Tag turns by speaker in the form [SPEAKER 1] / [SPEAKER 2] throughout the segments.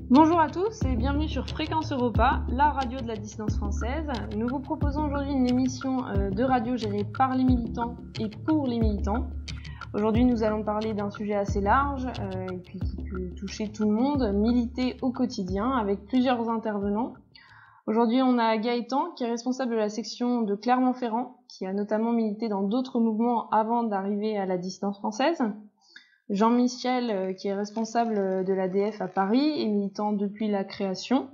[SPEAKER 1] Bonjour à tous et bienvenue sur Fréquence Europa, la radio de la dissidence française. Nous vous proposons aujourd'hui une émission de radio gérée par les militants et pour les militants. Aujourd'hui, nous allons parler d'un sujet assez large et puis qui peut toucher tout le monde, militer au quotidien, avec plusieurs intervenants. Aujourd'hui, on a Gaëtan, qui est responsable de la section de Clermont-Ferrand, qui a notamment milité dans d'autres mouvements avant d'arriver à la dissidence française. Jean-Michel, qui est responsable de l'ADF à Paris et militant depuis la création.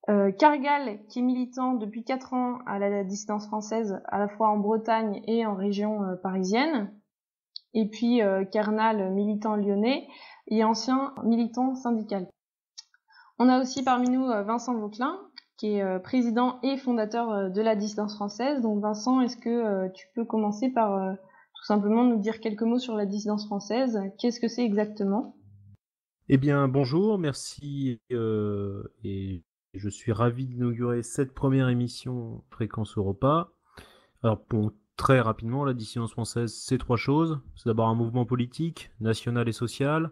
[SPEAKER 1] Cargal, qui est militant depuis 4 ans à la dissidence française, à la fois en Bretagne et en région parisienne. Et puis Kernal, militant lyonnais et ancien militant syndical. On a aussi parmi nous Vincent Vauquelin, qui est président et fondateur de la dissidence française. Donc Vincent, est-ce que tu peux commencer par tout simplement nous dire quelques mots sur la dissidence française? Qu'est-ce que c'est exactement?
[SPEAKER 2] Eh bien, bonjour, merci, et je suis ravi d'inaugurer cette première émission Fréquence Europa. Alors, très rapidement, la dissidence française, c'est 3 choses. C'est d'abord un mouvement politique, national et social,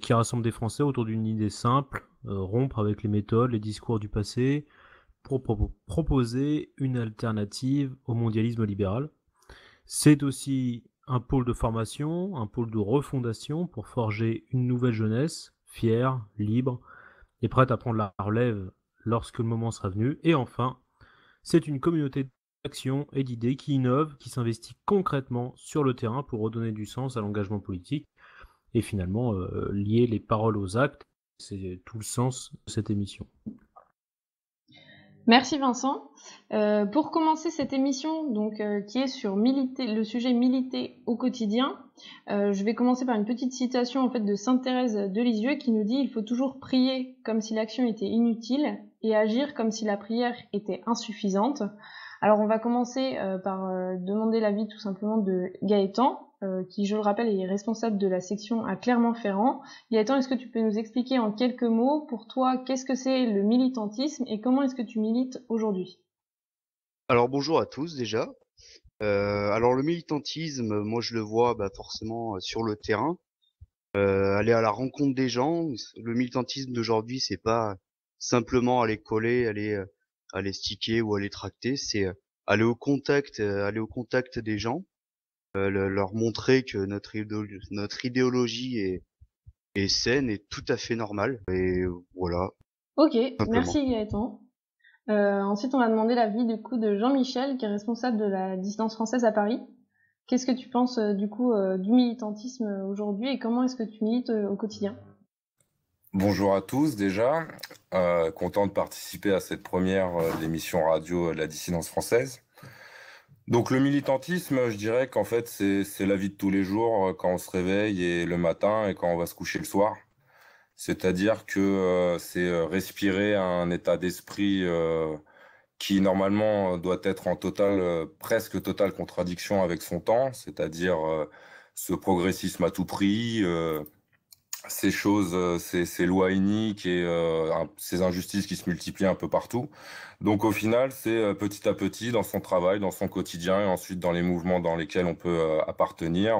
[SPEAKER 2] qui rassemble des Français autour d'une idée simple, rompre avec les méthodes, les discours du passé, pour proposer une alternative au mondialisme libéral. C'est aussi un pôle de formation, un pôle de refondation pour forger une nouvelle jeunesse, fière, libre et prête à prendre la relève lorsque le moment sera venu. Et enfin, c'est une communauté d'action et d'idées qui innove, qui s'investit concrètement sur le terrain pour redonner du sens à l'engagement politique et finalement lier les paroles aux actes. C'est tout le sens de cette émission.
[SPEAKER 1] Merci Vincent. Pour commencer cette émission, donc qui est sur le sujet militer au quotidien, je vais commencer par une petite citation en fait de Sainte Thérèse de Lisieux qui nous dit: il faut toujours prier comme si l'action était inutile et agir comme si la prière était insuffisante. Alors on va commencer par demander l'avis tout simplement de Gaëtan, qui, je le rappelle, est responsable de la section à Clermont-Ferrand. Gaëtan, est-ce que tu peux nous expliquer en quelques mots, pour toi, qu'est-ce que c'est le militantisme et comment est-ce que tu milites aujourd'hui?
[SPEAKER 3] Alors bonjour à tous déjà. Alors le militantisme, moi je le vois forcément sur le terrain, aller à la rencontre des gens. Le militantisme d'aujourd'hui, c'est pas simplement aller coller, aller sticker ou aller tracter, c'est aller au contact des gens, leur montrer que notre idéologie est saine et tout à fait normale. Et voilà,
[SPEAKER 1] Ok,
[SPEAKER 3] simplement.
[SPEAKER 1] merci Gaëtan. Ensuite, on va demander l'avis du coup de Jean-Michel, qui est responsable de la dissidence française à Paris. Qu'est-ce que tu penses du coup du militantisme aujourd'hui et comment est-ce que tu milites au quotidien?
[SPEAKER 4] Bonjour à tous déjà, content de participer à cette première émission radio de la dissidence française. Donc le militantisme, je dirais qu'en fait c'est la vie de tous les jours quand on se réveille et le matin et quand on va se coucher le soir. C'est-à-dire que c'est respirer un état d'esprit qui normalement doit être en presque totale contradiction avec son temps, c'est-à-dire ce progressisme à tout prix, ces choses, ces lois iniques et ces injustices qui se multiplient un peu partout. Donc au final, c'est petit à petit dans son travail, dans son quotidien et ensuite dans les mouvements dans lesquels on peut appartenir,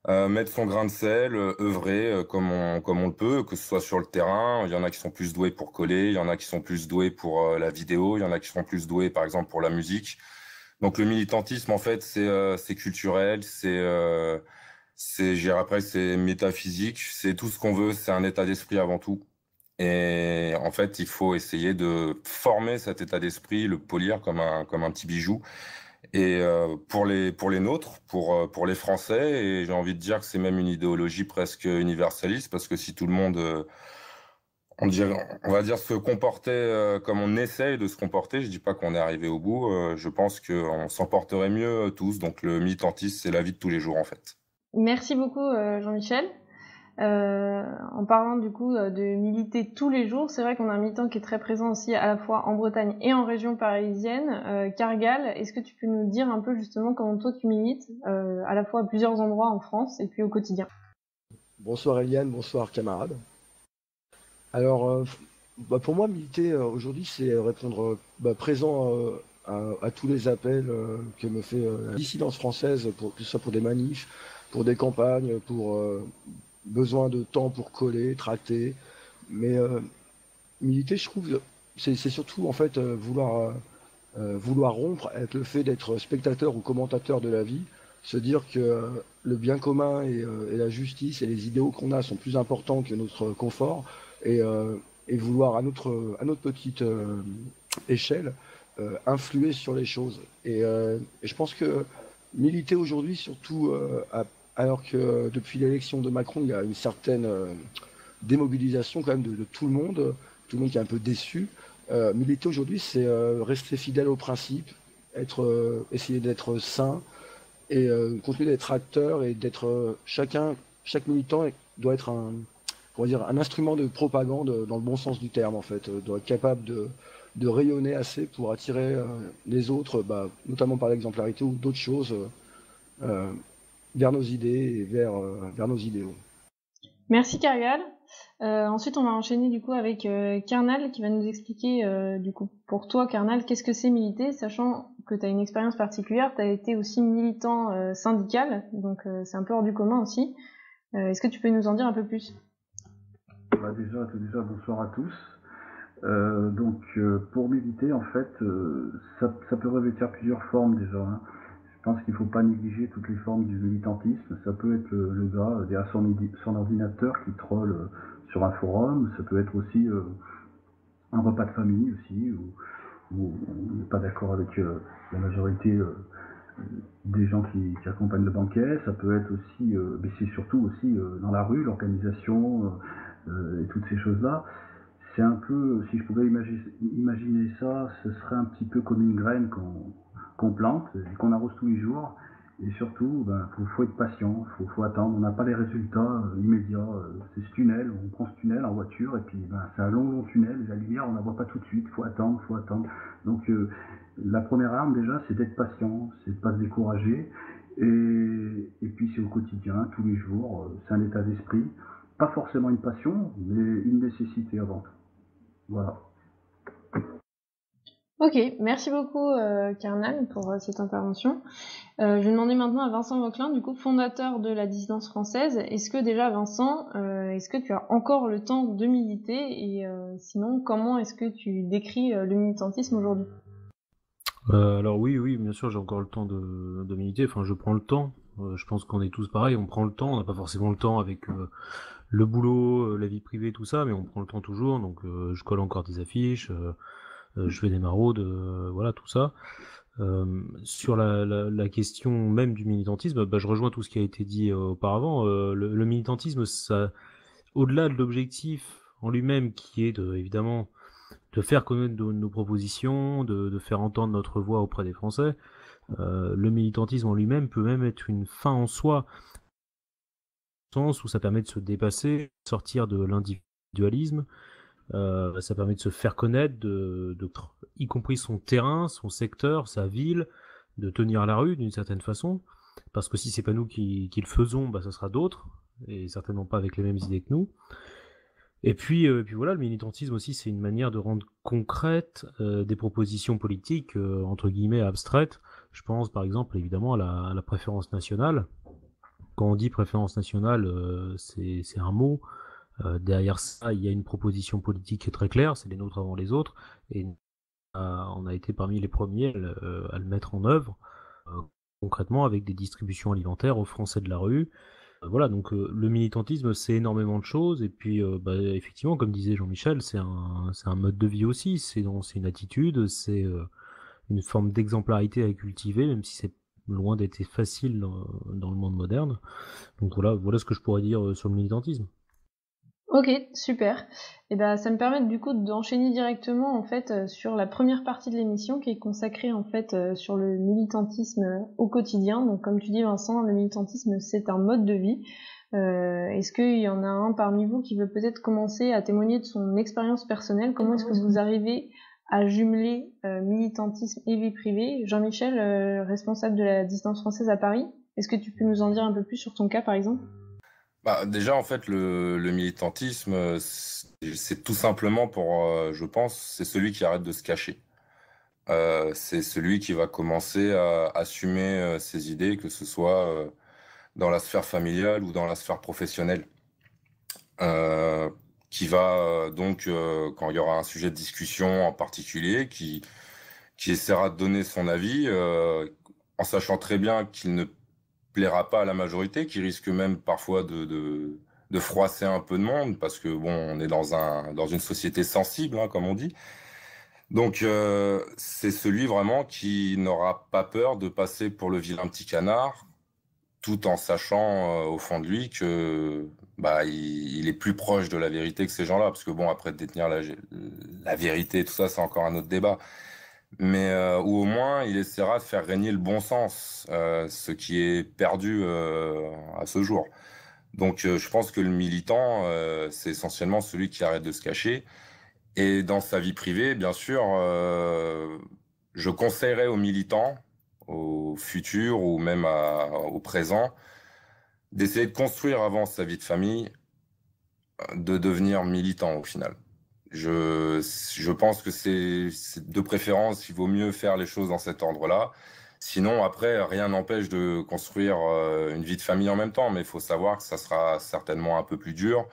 [SPEAKER 4] mettre son grain de sel, œuvrer comme on le peut, que ce soit sur le terrain. Il y en a qui sont plus doués pour coller, il y en a qui sont plus doués pour la vidéo, il y en a qui sont plus doués par exemple pour la musique. Donc le militantisme, en fait, c'est culturel, je dirais après, c'est métaphysique, c'est tout ce qu'on veut, c'est un état d'esprit avant tout. Et en fait, il faut essayer de former cet état d'esprit, le polir comme un petit bijou. Et pour les nôtres, pour les Français, et j'ai envie de dire que c'est même une idéologie presque universaliste, parce que si tout le monde, on va dire, se comportait comme on essaye de se comporter, je dis pas qu'on est arrivé au bout, je pense qu'on s'en porterait mieux tous. Donc le militantisme, c'est la vie de tous les jours en fait.
[SPEAKER 1] Merci beaucoup Jean-Michel. En parlant du coup de militer tous les jours, c'est vrai qu'on a un militant qui est très présent aussi à la fois en Bretagne et en région parisienne. Cargal, est-ce que tu peux nous dire un peu justement comment toi tu milites à la fois à plusieurs endroits en France et puis au quotidien?
[SPEAKER 5] Bonsoir Eliane, bonsoir camarades. Alors, pour moi, militer aujourd'hui, c'est répondre présent à tous les appels que me fait la dissidence française, que ce soit pour des manifs, pour des campagnes, pour besoin de temps pour coller, tracter, Mais militer, je trouve, c'est surtout en fait vouloir rompre avec le fait d'être spectateur ou commentateur de la vie, se dire que le bien commun et la justice et les idéaux qu'on a sont plus importants que notre confort, et, et vouloir à notre petite échelle influer sur les choses. Et je pense que militer aujourd'hui, surtout alors que depuis l'élection de Macron, il y a une certaine démobilisation quand même de tout le monde qui est un peu déçu. Militer aujourd'hui, c'est rester fidèle aux principes, essayer d'être sain et continuer d'être acteur et d'être chaque militant doit être un instrument de propagande dans le bon sens du terme en fait, doit être capable de rayonner assez pour attirer les autres, notamment par l'exemplarité ou d'autres choses, vers nos idées et vers nos idéaux.
[SPEAKER 1] Merci Karial. Ensuite, on va enchaîner du coup avec Karnal qui va nous expliquer du coup pour toi Karnal, qu'est-ce que c'est militer, sachant que tu as une expérience particulière, tu as été aussi militant syndical, donc c'est un peu hors du commun aussi. Est-ce que tu peux nous en dire un peu plus?
[SPEAKER 6] Déjà, bonsoir à tous. Pour militer, en fait, ça peut revêtir plusieurs formes déjà. Hein. Je pense qu'il ne faut pas négliger toutes les formes du militantisme. Ça peut être le gars derrière son ordinateur qui troll sur un forum. Ça peut être aussi un repas de famille aussi, où on n'est pas d'accord avec la majorité des gens qui accompagnent le banquet. Ça peut être aussi, mais c'est surtout aussi dans la rue, l'organisation et toutes ces choses-là. C'est un peu, si je pouvais imaginer ça, ce serait un petit peu comme une graine qu'on plante et qu'on arrose tous les jours. Et surtout, faut être patient, faut attendre. On n'a pas les résultats immédiats. C'est ce tunnel, on prend ce tunnel en voiture et puis c'est un long tunnel. La lumière, on la voit pas tout de suite. Faut attendre. Donc la première arme déjà, c'est d'être patient, c'est de pas se décourager. Et puis c'est au quotidien, tous les jours. C'est un état d'esprit, pas forcément une passion, mais une nécessité avant tout. Voilà.
[SPEAKER 1] Ok, merci beaucoup Karnal pour cette intervention. Je vais demander maintenant à Vincent Vauquelin, du coup fondateur de la dissidence française. Est-ce que déjà Vincent, est-ce que tu as encore le temps de militer et sinon comment est-ce que tu décris le militantisme aujourd'hui?
[SPEAKER 2] Alors oui, bien sûr j'ai encore le temps de militer, enfin je prends le temps. Je pense qu'on est tous pareils, on prend le temps, on n'a pas forcément le temps avec le boulot, la vie privée, tout ça, mais on prend le temps toujours, donc je colle encore des affiches, je fais des maraudes, voilà tout ça. Sur la question même du militantisme, je rejoins tout ce qui a été dit auparavant. Le militantisme, ça, au-delà de l'objectif en lui-même, qui est évidemment de faire connaître nos propositions, de faire entendre notre voix auprès des Français, le militantisme en lui-même peut même être une fin en soi, au sens où ça permet de se dépasser, sortir de l'individualisme. Ça permet de se faire connaître, y compris son terrain, son secteur, sa ville, de tenir la rue d'une certaine façon. Parce que si c'est pas nous qui le faisons, ça sera d'autres, et certainement pas avec les mêmes idées que nous. Et puis voilà, le militantisme aussi, c'est une manière de rendre concrètes des propositions politiques, entre guillemets, abstraites. Je pense par exemple évidemment à la préférence nationale. Quand on dit préférence nationale, c'est un mot. Derrière ça, il y a une proposition politique qui est très claire, c'est les nôtres avant les autres, et on a été parmi les premiers à le mettre en œuvre, concrètement avec des distributions alimentaires aux Français de la rue. Voilà, donc le militantisme, c'est énormément de choses, et puis effectivement, comme disait Jean-Michel, c'est un mode de vie aussi, c'est une attitude, c'est une forme d'exemplarité à cultiver, même si c'est loin d'être facile dans le monde moderne. Donc voilà ce que je pourrais dire sur le militantisme.
[SPEAKER 1] Ok, super. Et ça me permet du coup d'enchaîner directement en fait sur la première partie de l'émission qui est consacrée en fait sur le militantisme au quotidien. Donc comme tu dis Vincent, le militantisme c'est un mode de vie. Est-ce qu'il y en a un parmi vous qui veut peut-être commencer à témoigner de son expérience personnelle? Comment est-ce que vous arrivez à jumeler militantisme et vie privée? Jean-Michel, responsable de la dissidence française à Paris, est-ce que tu peux nous en dire un peu plus sur ton cas par exemple?
[SPEAKER 4] Déjà, en fait, le militantisme, c'est tout simplement je pense, c'est celui qui arrête de se cacher. C'est celui qui va commencer à assumer ses idées, que ce soit dans la sphère familiale ou dans la sphère professionnelle. qui va donc, quand il y aura un sujet de discussion en particulier, qui essaiera de donner son avis, en sachant très bien qu'il ne plaira pas à la majorité, qui risque même parfois de froisser un peu de monde, parce que bon, on est dans une société sensible, hein, comme on dit. Donc, c'est celui vraiment qui n'aura pas peur de passer pour le vilain petit canard, tout en sachant au fond de lui que bah, il est plus proche de la vérité que ces gens-là, parce que bon, après détenir la vérité, tout ça, c'est encore un autre débat. Mais ou au moins, il essaiera de faire régner le bon sens, ce qui est perdu à ce jour. Donc, je pense que le militant, c'est essentiellement celui qui arrête de se cacher. Et dans sa vie privée, bien sûr, je conseillerais aux militants, au futur ou même au présent, d'essayer de construire avant sa vie de famille, de devenir militant au final. Je pense que c'est de préférence, il vaut mieux faire les choses dans cet ordre-là. Sinon, après, rien n'empêche de construire une vie de famille en même temps, mais il faut savoir que ça sera certainement un peu plus dur,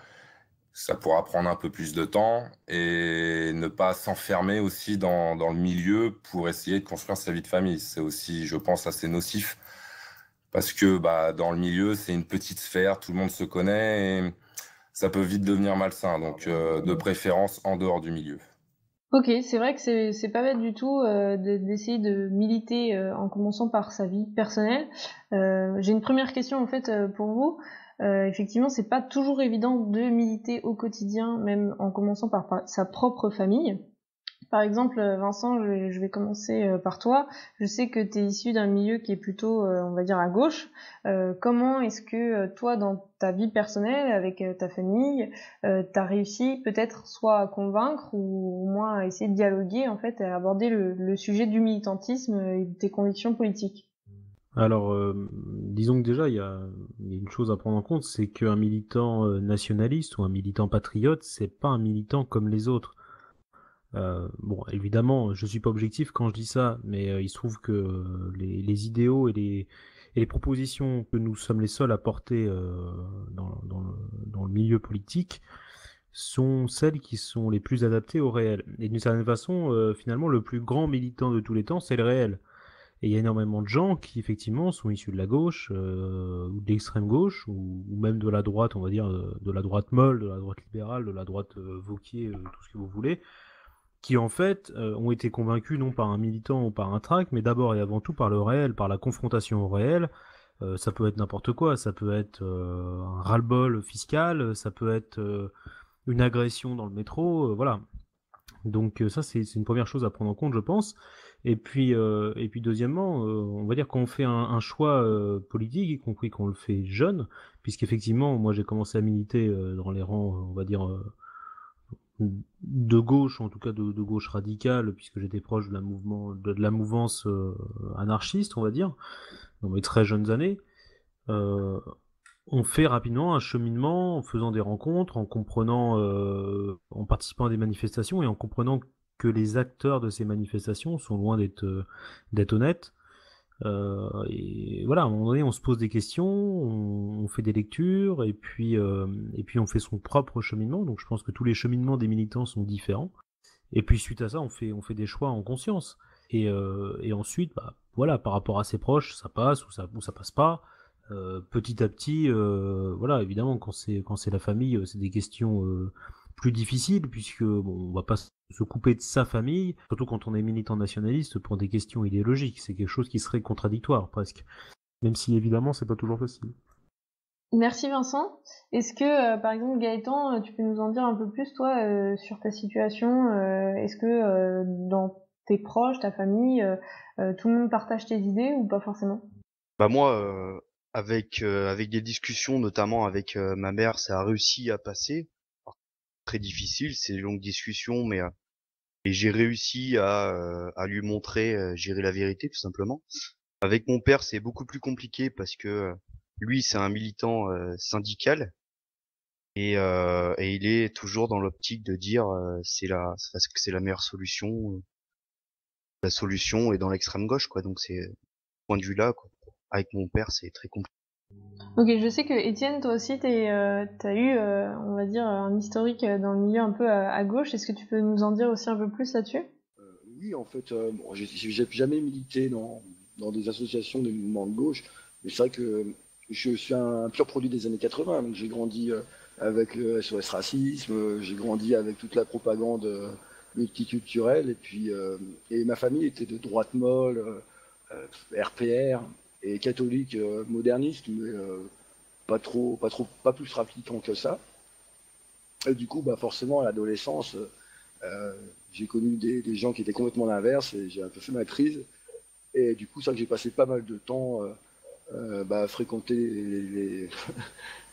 [SPEAKER 4] ça pourra prendre un peu plus de temps et ne pas s'enfermer aussi dans le milieu pour essayer de construire sa vie de famille. C'est aussi, je pense, assez nocif parce que bah, dans le milieu, c'est une petite sphère, tout le monde se connaît et ça peut vite devenir malsain. Donc, de préférence en dehors du milieu.
[SPEAKER 1] Ok, c'est vrai que c'est pas bête du tout d'essayer de militer en commençant par sa vie personnelle. J'ai une première question en fait pour vous. Effectivement, c'est pas toujours évident de militer au quotidien, même en commençant par sa propre famille. Par exemple, Vincent, je vais commencer par toi. Je sais que tu es issu d'un milieu qui est plutôt, on va dire, à gauche. Comment est-ce que toi, dans ta vie personnelle, avec ta famille, tu as réussi peut-être soit à convaincre ou au moins à essayer de dialoguer, en fait, à aborder le sujet du militantisme et de tes convictions politiques?
[SPEAKER 2] Alors, disons que déjà, il y a une chose à prendre en compte, c'est qu'un militant nationaliste ou un militant patriote, c'est pas un militant comme les autres. Bon, évidemment, je suis pas objectif quand je dis ça, mais il se trouve que les idéaux et les propositions que nous sommes les seuls à porter dans le milieu politique sont celles qui sont les plus adaptées au réel. Et d'une certaine façon, finalement, le plus grand militant de tous les temps, c'est le réel. Et il y a énormément de gens qui, effectivement, sont issus de la gauche, ou de l'extrême gauche, ou même de la droite, on va dire, de la droite molle, de la droite libérale, de la droite Wauquiez, tout ce que vous voulez, qui en fait ont été convaincus non par un militant ou par un tract, mais d'abord et avant tout par le réel, par la confrontation au réel. Ça peut être n'importe quoi, ça peut être un ras-le-bol fiscal, ça peut être une agression dans le métro, voilà. Donc ça c'est une première chose à prendre en compte, je pense. Et puis deuxièmement, on va dire qu'on fait un choix politique, y compris qu'on le fait jeune, puisqu'effectivement moi j'ai commencé à militer dans les rangs, on va dire de gauche, en tout cas de gauche radicale, puisque j'étais proche de la mouvance anarchiste, on va dire, dans mes très jeunes années. Euh, on fait rapidement un cheminement en faisant des rencontres, en comprenant, en participant à des manifestations et en comprenant que les acteurs de ces manifestations sont loin d'être honnêtes. Et voilà, à un moment donné, on se pose des questions, on fait des lectures, et puis on fait son propre cheminement. Donc je pense que tous les cheminements des militants sont différents. Et puis suite à ça, on fait des choix en conscience. Et ensuite, bah, voilà, par rapport à ses proches, ça passe ou ça passe pas. Petit à petit, voilà, évidemment, quand c'est la famille, c'est des questions plus difficiles, puisque bon, on va pas se couper de sa famille, surtout quand on est militant nationaliste, pour des questions idéologiques. C'est quelque chose qui serait contradictoire, presque. Même si, évidemment, c'est pas toujours facile.
[SPEAKER 1] Merci Vincent. Est-ce que, par exemple, Gaëtan, tu peux nous en dire un peu plus, toi, sur ta situation? Est-ce que dans tes proches, ta famille, tout le monde partage tes idées ou pas forcément?
[SPEAKER 3] Bah moi, avec des discussions, notamment avec ma mère, ça a réussi à passer. Alors, très difficile, c'est des longues discussions, mais et j'ai réussi à lui montrer, gérer la vérité, tout simplement. Avec mon père, c'est beaucoup plus compliqué parce que lui, c'est un militant syndical et il est toujours dans l'optique de dire c'est la meilleure solution. La solution est dans l'extrême gauche, quoi. Donc c'est point de vue là, quoi. Avec mon père, c'est très compliqué.
[SPEAKER 1] Ok, je sais que Étienne, toi aussi, t'as eu, on va dire, un historique dans le milieu un peu à gauche. Est-ce que tu peux nous en dire aussi un peu plus là-dessus?
[SPEAKER 5] Oui, en fait, bon, j'ai jamais milité dans des associations de mouvements de gauche, mais c'est vrai que je suis un pur produit des années 80, donc j'ai grandi avec le SOS Racisme, j'ai grandi avec toute la propagande multiculturelle, et ma famille était de droite molle, RPR, et catholique moderniste, mais pas plus rappliquant que ça. Et du coup, bah, forcément, à l'adolescence, euh, j'ai connu des gens qui étaient complètement l'inverse et j'ai un peu fait ma crise. Et du coup, c'est vrai que j'ai passé pas mal de temps bah, à fréquenter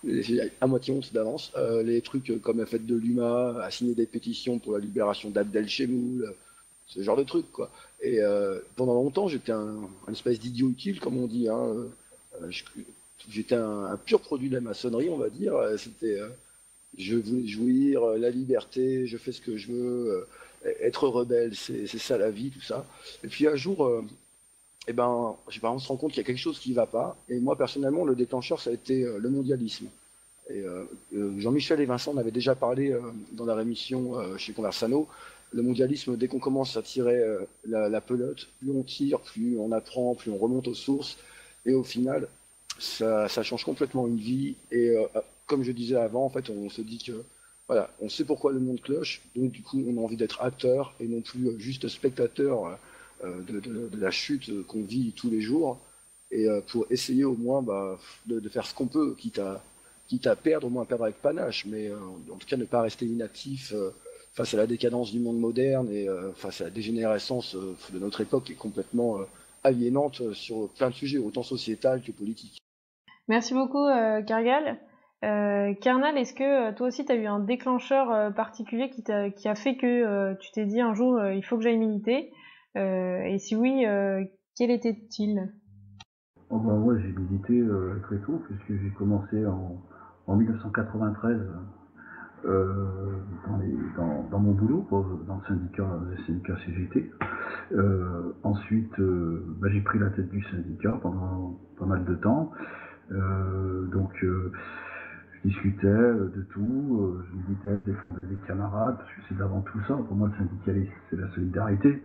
[SPEAKER 5] j'ai à moitié honte d'avance, les trucs comme la fête de l'UMA, à signer des pétitions pour la libération d'Abdel Chemoul, ce genre de trucs, quoi. Et pendant longtemps, j'étais un espèce d'idiot utile, comme on dit. Hein. Je- J'étais un pur produit de la maçonnerie, on va dire. C'était je voulais jouir, la liberté, je fais ce que je veux, être rebelle, c'est ça la vie, tout ça. Et puis un jour, eh ben, on se rend compte qu'il y a quelque chose qui ne va pas. Et moi, personnellement, le déclencheur, ça a été le mondialisme. Et Jean-Michel et Vincent en avaient déjà parlé dans leur émission chez Conversano. Le mondialisme, dès qu'on commence à tirer la pelote, plus on tire, plus on apprend, plus on remonte aux sources. Et au final, ça change complètement une vie. Et comme je disais avant, en fait, on se dit que voilà, on sait pourquoi le monde cloche, donc du coup, on a envie d'être acteur et non plus juste spectateur de la chute qu'on vit tous les jours. Et pour essayer au moins bah, de faire ce qu'on peut, quitte à perdre, au moins perdre avec panache, mais en tout cas ne pas rester inactif face à la décadence du monde moderne et face à la dégénérescence de notre époque qui est complètement aliénante sur plein de sujets, autant sociétal que politique.
[SPEAKER 1] Merci beaucoup, Kargal. Kernal, est-ce que toi aussi, tu as eu un déclencheur particulier qui a fait que tu t'es dit un jour, il faut que j'aille militer? Et si oui, quel était-il?
[SPEAKER 6] Oh bah ouais, j'ai milité très tôt, puisque j'ai commencé en 1993 dans mon boulot, quoi, dans le syndicat CGT. Ensuite, bah, j'ai pris la tête du syndicat pendant pas mal de temps. Je discutais de tout, je militais, je défendais des camarades, parce que c'est d'avant tout ça. Pour moi, le syndicalisme, c'est la solidarité,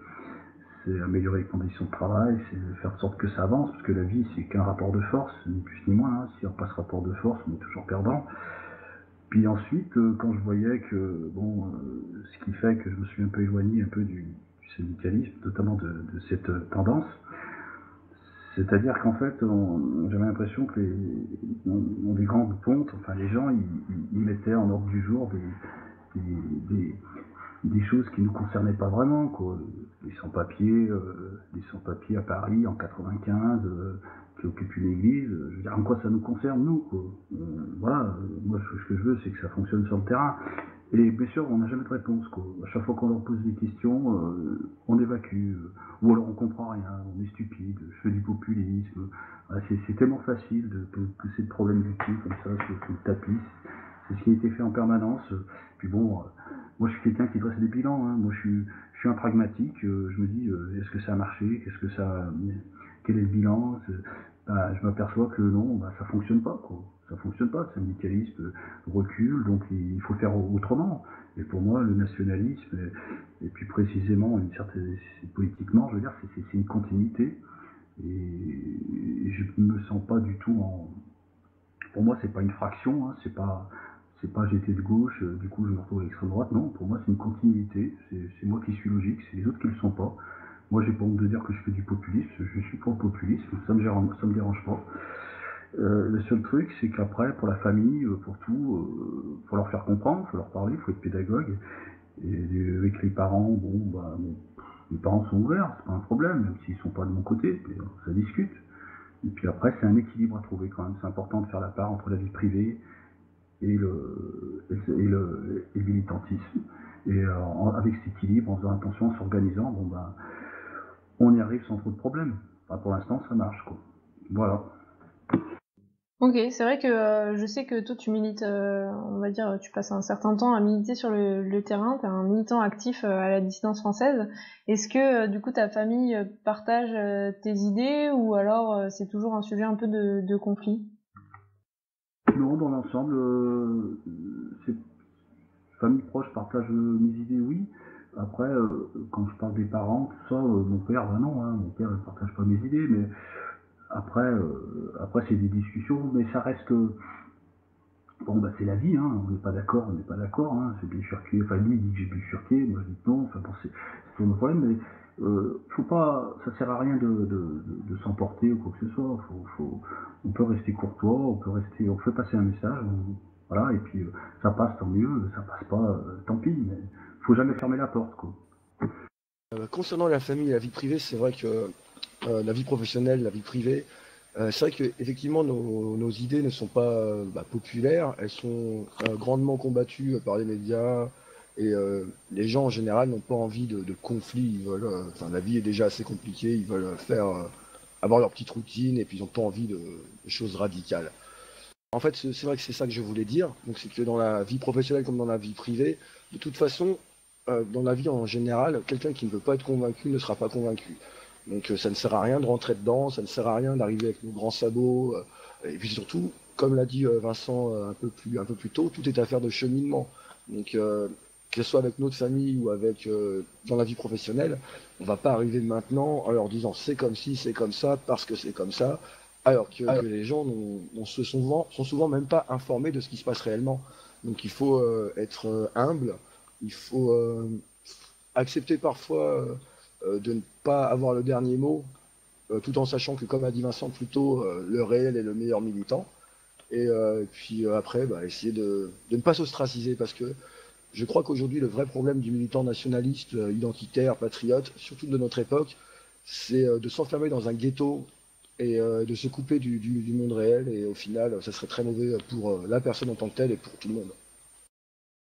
[SPEAKER 6] c'est améliorer les conditions de travail, c'est faire de sorte que ça avance, parce que la vie, c'est qu'un rapport de force, ni plus ni moins. Hein. Si on passe rapport de force, on est toujours perdant. Puis ensuite, quand je voyais que, ce qui fait que je me suis un peu éloigné un peu du syndicalisme, notamment de cette tendance, c'est-à-dire qu'en fait, j'avais l'impression que des grandes pontes, enfin les gens, ils mettaient en ordre du jour des, des, des choses qui ne nous concernaient pas vraiment, quoi. Les sans-papiers à Paris en 95, qui occupent une église, je veux dire, en quoi ça nous concerne, nous, quoi. Moi, ce que je veux, c'est que ça fonctionne sur le terrain. Et bien sûr, on n'a jamais de réponse, quoi. À chaque fois qu'on leur pose des questions, on évacue, ou alors on comprend rien, on est stupide, je fais du populisme. Voilà, c'est tellement facile de pousser le problème du cul comme ça, sous le tapis. C'est ce qui a été fait en permanence. Puis bon, moi je suis quelqu'un qui dresse des bilans, hein. Moi je suis un pragmatique, je me dis, est-ce que ça a marché, quel est le bilan? Je m'aperçois que non, ça fonctionne pas, quoi. Ça fonctionne pas, le syndicalisme recule, donc il faut faire autrement. Et pour moi, le nationalisme, et puis précisément, politiquement, je veux dire, c'est une continuité. Et je ne me sens pas du tout en. Pour moi, c'est pas une fraction, hein, c'est pas j'étais de gauche, du coup je me retrouve à l'extrême droite. Non, pour moi, c'est une continuité. C'est moi qui suis logique, c'est les autres qui le sont pas. Moi, j'ai pas honte de dire que je fais du populisme, je suis pour le populisme, ça me dérange pas. Le seul truc, c'est qu'après, pour la famille, pour tout, faut leur faire comprendre, faut leur parler, faut être pédagogue. Et avec les parents, les parents sont ouverts, c'est pas un problème, même s'ils sont pas de mon côté, ça discute. Et puis après, c'est un équilibre à trouver quand même. C'est important de faire la part entre la vie privée et le militantisme. Et avec cet équilibre, en faisant attention, en s'organisant, on y arrive sans trop de problèmes. Enfin, pour l'instant, ça marche, quoi. Voilà.
[SPEAKER 1] Ok, c'est vrai que je sais que toi tu milites, on va dire, tu passes un certain temps à militer sur le terrain, t'es un militant actif à la dissidence française. Est-ce que du coup ta famille partage tes idées ou alors c'est toujours un sujet un peu de conflit?
[SPEAKER 6] Non, dans l'ensemble, c'est famille proche, partage mes idées, oui. Après, quand je parle des parents, tout ça, mon père, ben non, hein, mon père ne partage pas mes idées, mais après c'est des discussions, mais ça reste que, bon, bah c'est la vie, hein, on n'est pas d'accord, hein, c'est bifurqué, enfin lui il dit que j'ai bifurqué, moi je dis que non, enfin bon, c'est mon problème, mais faut pas, ça sert à rien de s'emporter ou quoi que ce soit, on peut rester courtois, on fait passer un message, voilà, et puis ça passe tant mieux, ça passe pas, tant pis, mais faut jamais fermer la porte, quoi.
[SPEAKER 5] Concernant la famille et la vie privée, c'est vrai que la vie professionnelle, la vie privée, c'est vrai qu'effectivement nos idées ne sont pas populaires, elles sont grandement combattues par les médias et les gens en général n'ont pas envie de conflits, ils veulent, enfin la vie est déjà assez compliquée, ils veulent avoir leur petite routine et puis ils n'ont pas envie de choses radicales. En fait, c'est vrai que c'est ça que je voulais dire, donc c'est que dans la vie professionnelle comme dans la vie privée, de toute façon, dans la vie en général, quelqu'un qui ne veut pas être convaincu ne sera pas convaincu. Donc ça ne sert à rien de rentrer dedans, ça ne sert à rien d'arriver avec nos grands sabots. Et puis surtout, comme l'a dit Vincent un peu plus tôt, tout est affaire de cheminement. Donc que ce soit avec notre famille ou avec dans la vie professionnelle, on ne va pas arriver maintenant en leur disant c'est comme ci, c'est comme ça, parce que c'est comme ça, alors que les gens sont souvent même pas informés de ce qui se passe réellement. Donc il faut être humble, il faut accepter parfois de ne pas avoir le dernier mot, tout en sachant que, comme a dit Vincent plus tôt, le réel est le meilleur militant. Et puis après, essayer de ne pas s'ostraciser, parce que je crois qu'aujourd'hui, le vrai problème du militant nationaliste, identitaire, patriote, surtout de notre époque, c'est de s'enfermer dans un ghetto et de se couper du monde réel. Et au final, ça serait très mauvais pour la personne en tant que telle et pour tout le monde.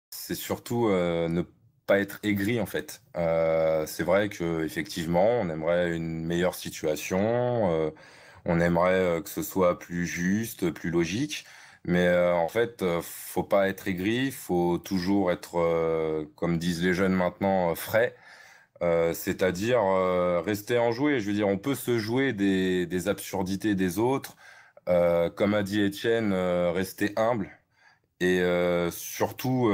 [SPEAKER 4] C'est surtout ne pas être aigri en fait. C'est vrai que effectivement, on aimerait une meilleure situation, on aimerait que ce soit plus juste, plus logique, mais en fait, faut pas être aigri, faut toujours être, comme disent les jeunes maintenant, frais. C'est-à-dire rester enjoué. Je veux dire, on peut se jouer des absurdités des autres, comme a dit Étienne, rester humble et surtout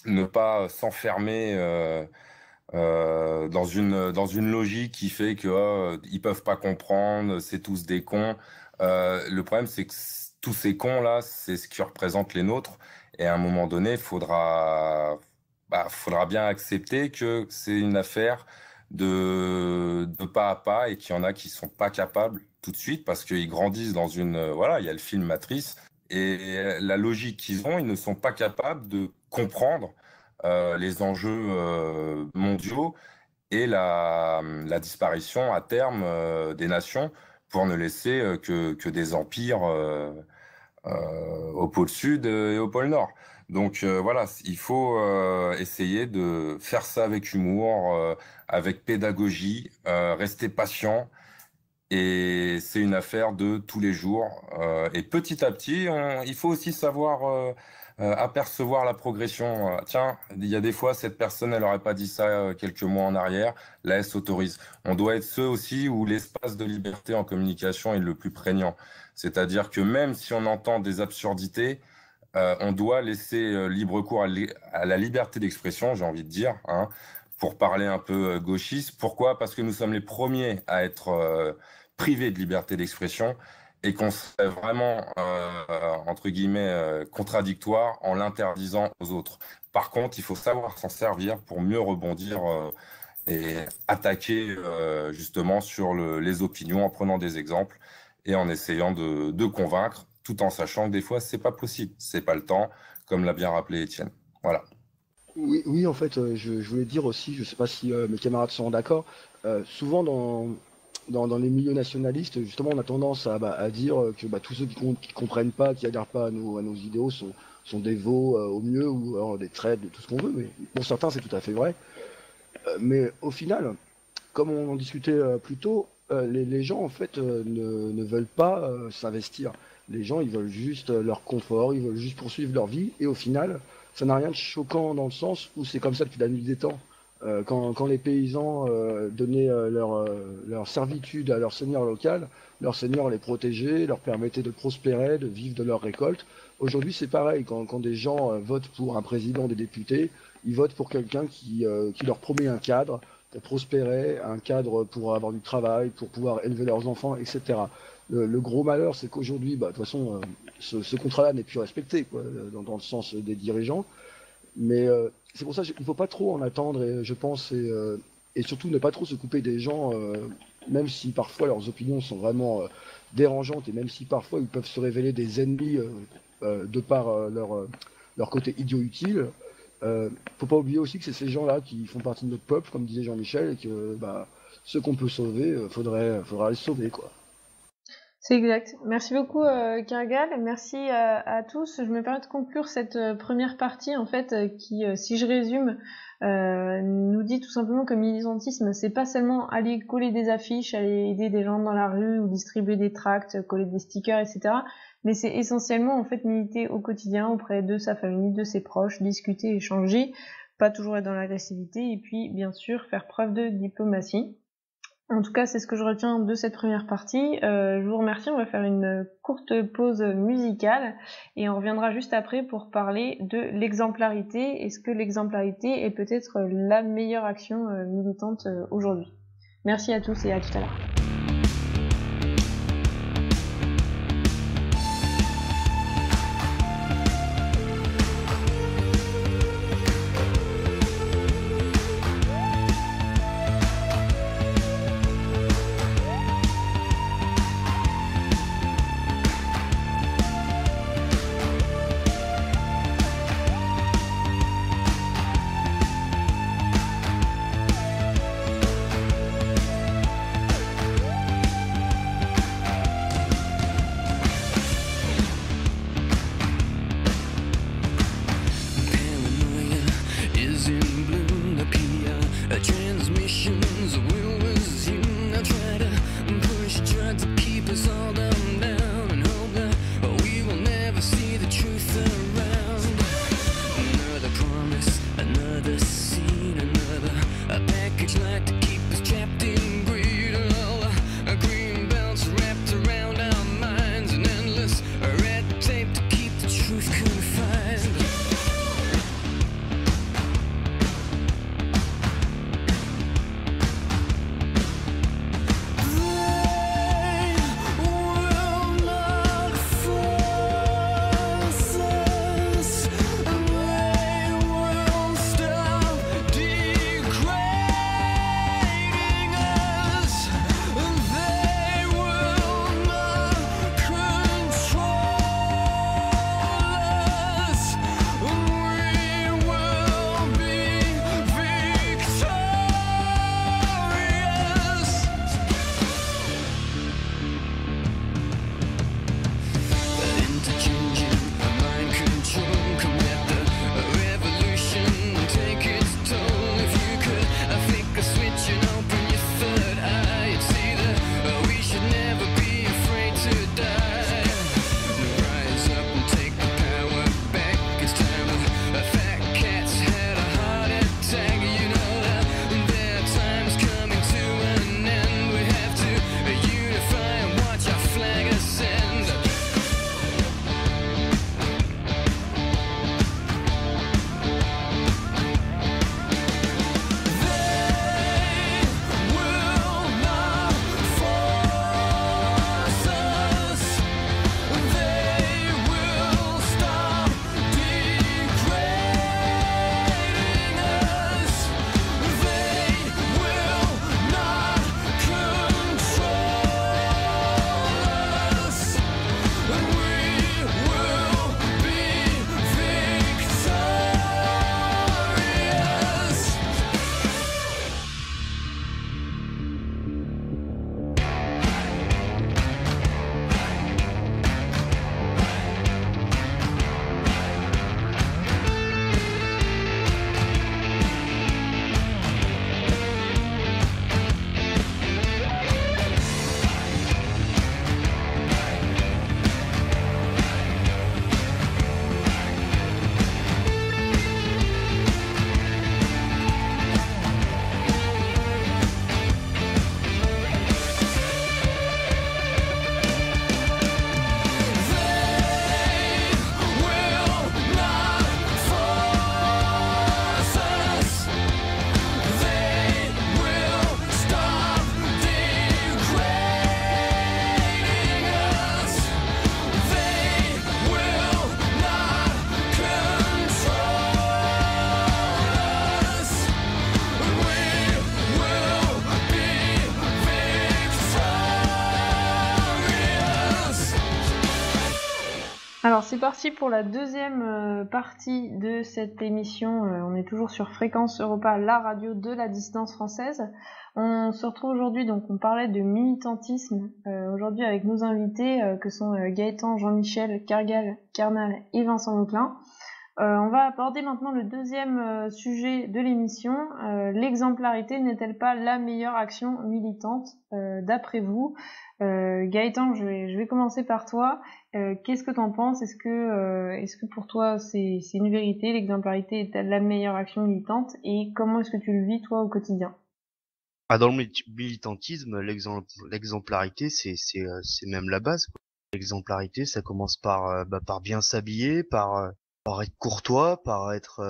[SPEAKER 4] ne pas s'enfermer dans une logique qui fait que ils peuvent pas comprendre, c'est tous des cons. Le problème, c'est que tous ces cons-là, c'est ce qui représente les nôtres. Et à un moment donné, faudra bien accepter que c'est une affaire de pas à pas et qu'il y en a qui sont pas capables tout de suite parce qu'ils grandissent dans voilà, il y a le film Matrice et la logique qu'ils ont, ils ne sont pas capables de comprendre les enjeux mondiaux et la disparition à terme des nations pour ne laisser que des empires au pôle sud et au pôle nord. Donc voilà, il faut essayer de faire ça avec humour, avec pédagogie, rester patient. Et c'est une affaire de tous les jours. Et petit à petit, il faut aussi savoir apercevoir la progression. Tiens, il y a des fois, cette personne, elle n'aurait pas dit ça quelques mois en arrière. Là, elle s'autorise. On doit être ceux aussi où l'espace de liberté en communication est le plus prégnant. C'est-à-dire que même si on entend des absurdités, on doit laisser libre cours à la liberté d'expression, j'ai envie de dire, hein, pour parler un peu gauchiste. Pourquoi? Parce que nous sommes les premiers à être privés de liberté d'expression et qu'on serait vraiment, entre guillemets, contradictoire en l'interdisant aux autres. Par contre, il faut savoir s'en servir pour mieux rebondir et attaquer justement sur les opinions en prenant des exemples et en essayant de convaincre, tout en sachant que des fois, c'est pas possible, c'est pas le temps, comme l'a bien rappelé Étienne. Voilà.
[SPEAKER 5] Oui, oui, en fait, je voulais dire aussi, je ne sais pas si mes camarades sont d'accord, souvent dans les milieux nationalistes, justement, on a tendance à dire que tous ceux qui comprennent pas, qui adhèrent pas à nos idéaux sont des veaux au mieux ou alors des traîtres, de tout ce qu'on veut. Mais pour certains, c'est tout à fait vrai. Mais au final, comme on en discutait plus tôt, les gens en fait ne veulent pas s'investir. Les gens, ils veulent juste leur confort, ils veulent juste poursuivre leur vie. Et au final, ça n'a rien de choquant dans le sens où c'est comme ça depuis la nuit des temps. Quand les paysans donnaient leur servitude à leur seigneur local, leur seigneur les protégeait, leur permettait de prospérer, de vivre de leurs récoltes. Aujourd'hui, c'est pareil. Quand des gens votent pour un président, des députés, ils votent pour quelqu'un qui leur promet un cadre pour prospérer, un cadre pour avoir du travail, pour pouvoir élever leurs enfants, etc. Le gros malheur, c'est qu'aujourd'hui, de toute façon, ce contrat-là n'est plus respecté, quoi, dans le sens des dirigeants. Mais c'est pour ça qu'il ne faut pas trop en attendre, et je pense, et surtout ne pas trop se couper des gens, même si parfois leurs opinions sont vraiment dérangeantes, et même si parfois ils peuvent se révéler des ennemis de par leur côté idiot utile. Faut pas oublier aussi que c'est ces gens-là qui font partie de notre peuple, comme disait Jean-Michel, et que ceux qu'on peut sauver, faudra les sauver, quoi.
[SPEAKER 1] C'est exact. Merci beaucoup, Kirgal. Merci à tous. Je me permets de conclure cette première partie, en fait, qui, si je résume, nous dit tout simplement que militantisme, c'est pas seulement aller coller des affiches, aller aider des gens dans la rue ou distribuer des tracts, coller des stickers, etc. Mais c'est essentiellement, en fait, militer au quotidien auprès de sa famille, de ses proches, discuter, échanger, pas toujours être dans l'agressivité, et puis, bien sûr, faire preuve de diplomatie. En tout cas, c'est ce que je retiens de cette première partie. Je vous remercie, on va faire une courte pause musicale et on reviendra juste après pour parler de l'exemplarité. Est-ce que l'exemplarité est peut-être la meilleure action militante aujourd'hui? Merci à tous et à tout à l'heure. Alors c'est parti pour la deuxième partie de cette émission. On est toujours sur Fréquence Europa, la radio de la dissidence française. On se retrouve aujourd'hui, donc on parlait de militantisme, aujourd'hui avec nos invités que sont Gaëtan, Jean-Michel, Kergal, Kernal et Vincent Vauclin. On va aborder maintenant le deuxième sujet de l'émission. L'exemplarité n'est-elle pas la meilleure action militante d'après vous? Gaëtan, je vais commencer par toi. Qu'est-ce que t'en penses? Est-ce que pour toi c'est une vérité? L'exemplarité est-elle la meilleure action militante? Et comment est-ce que tu le vis toi au quotidien?
[SPEAKER 3] Dans le militantisme, l'exemplarité, c'est même la base, quoi. L'exemplarité, ça commence par bien s'habiller, par être courtois, par être